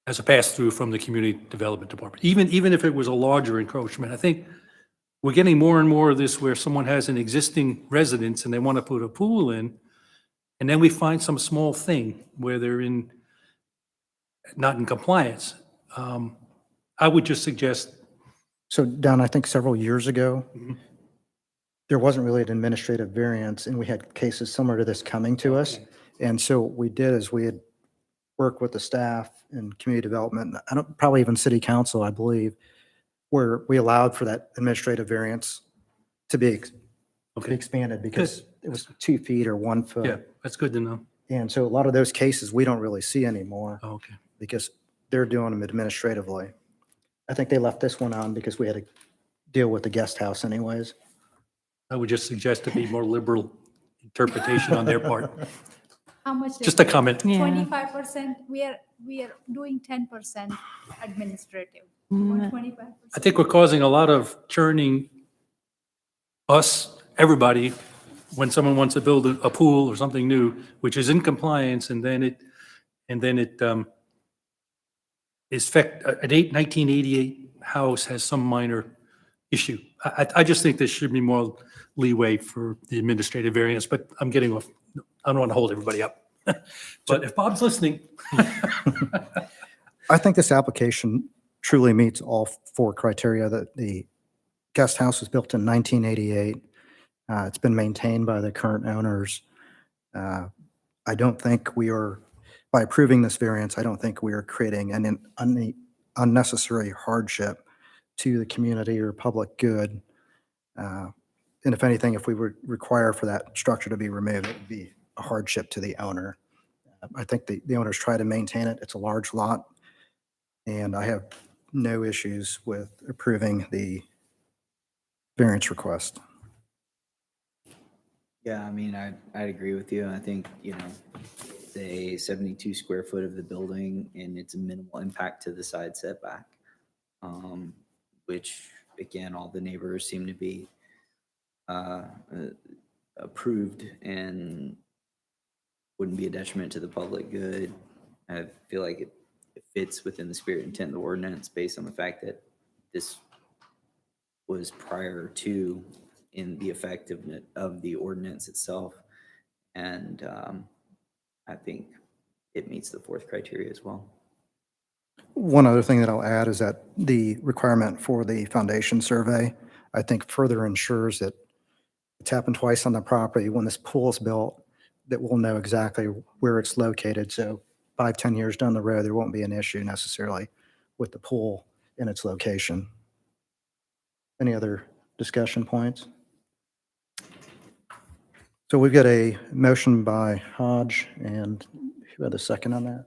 as a pass-through from the Community Development Department, even if it was a larger encroachment. I think we're getting more and more of this where someone has an existing residence and they want to put a pool in, and then we find some small thing where they're not in compliance. I would just suggest. So Don, I think several years ago, there wasn't really an administrative variance and we had cases similar to this coming to us. And so what we did is we had worked with the staff and community development, probably even city council, I believe, where we allowed for that administrative variance to be expanded because it was 2 feet or 1 foot. Yeah, that's good to know. And so a lot of those cases we don't really see anymore Okay. because they're doing them administratively. I think they left this one on because we had to deal with the guest house anyways. I would just suggest to be more liberal interpretation on their part. How much? Just a comment. Yeah. 25%, we are doing 10% administrative. 25%. I think we're causing a lot of churning, everybody, when someone wants to build a pool or something new, which is in compliance, and then it is an 1988 house has some minor issue. I just think there should be more leeway for the administrative variance, but I'm getting off. I don't want to hold everybody up. But if Bob's listening. I think this application truly meets all 4 criteria. That the guest house was built in 1988. It's been maintained by the current owners. I don't think by approving this variance, I don't think we are creating an unnecessary hardship to the community or public good. And if anything, if we would require for that structure to be removed, it would be a hardship to the owner. I think the owners try to maintain it. It's a large lot. And I have no issues with approving the variance request. Yeah, I mean, I'd agree with you. I think, it's a 72 square foot of the building and it's a minimal impact to the side setback. Which again, all the neighbors seem to be approved and wouldn't be a detriment to the public good. I feel like it fits within the spirit and intent of the ordinance based on the fact that this was prior to in the effectiveness of the ordinance itself. And I think it meets the 4th criteria as well. One other thing that I'll add is that the requirement for the foundation survey, I think further ensures that it's happened twice on the property. When this pool is built, that we'll know exactly where it's located. So 5-10 years down the road, there won't be an issue necessarily with the pool in its location. Any other discussion points? So we've got a motion by Hodge, and who had the second on that?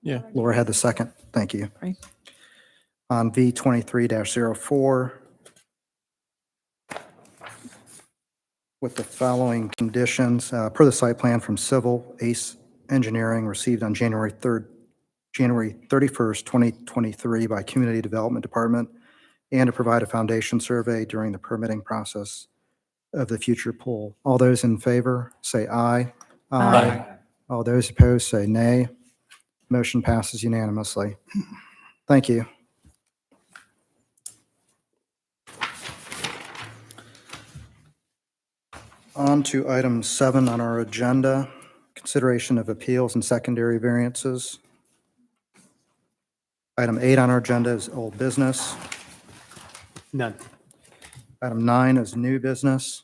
Yeah. Laura had the second. Thank you. Right. On V23-04, with the following conditions, per the site plan from Civil Ace Engineering received on January 31st, 2023 by Community Development Department, and to provide a foundation survey during the permitting process of the future pool. All those in favor, say aye. Aye. All those opposed, say nay. Motion passes unanimously. Thank you. On to item 7 on our agenda, consideration of appeals and secondary variances. Item 8 on our agenda is old business. None. Item 9 is new business.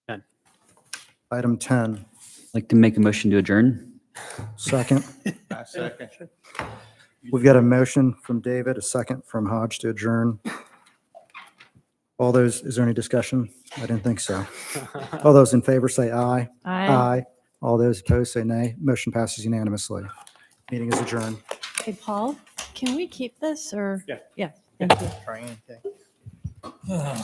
None. Item 10, I'd like to make a motion to adjourn. second. Second. We've got a motion from David, a second from Hodge to adjourn. All those, is there any discussion? I didn't think so. All those in favor say aye. Aye. All those opposed say nay. Motion passes unanimously. Meeting is adjourned. Hey, Paul, can we keep this or? Yeah. Yeah, thank you. Train, okay.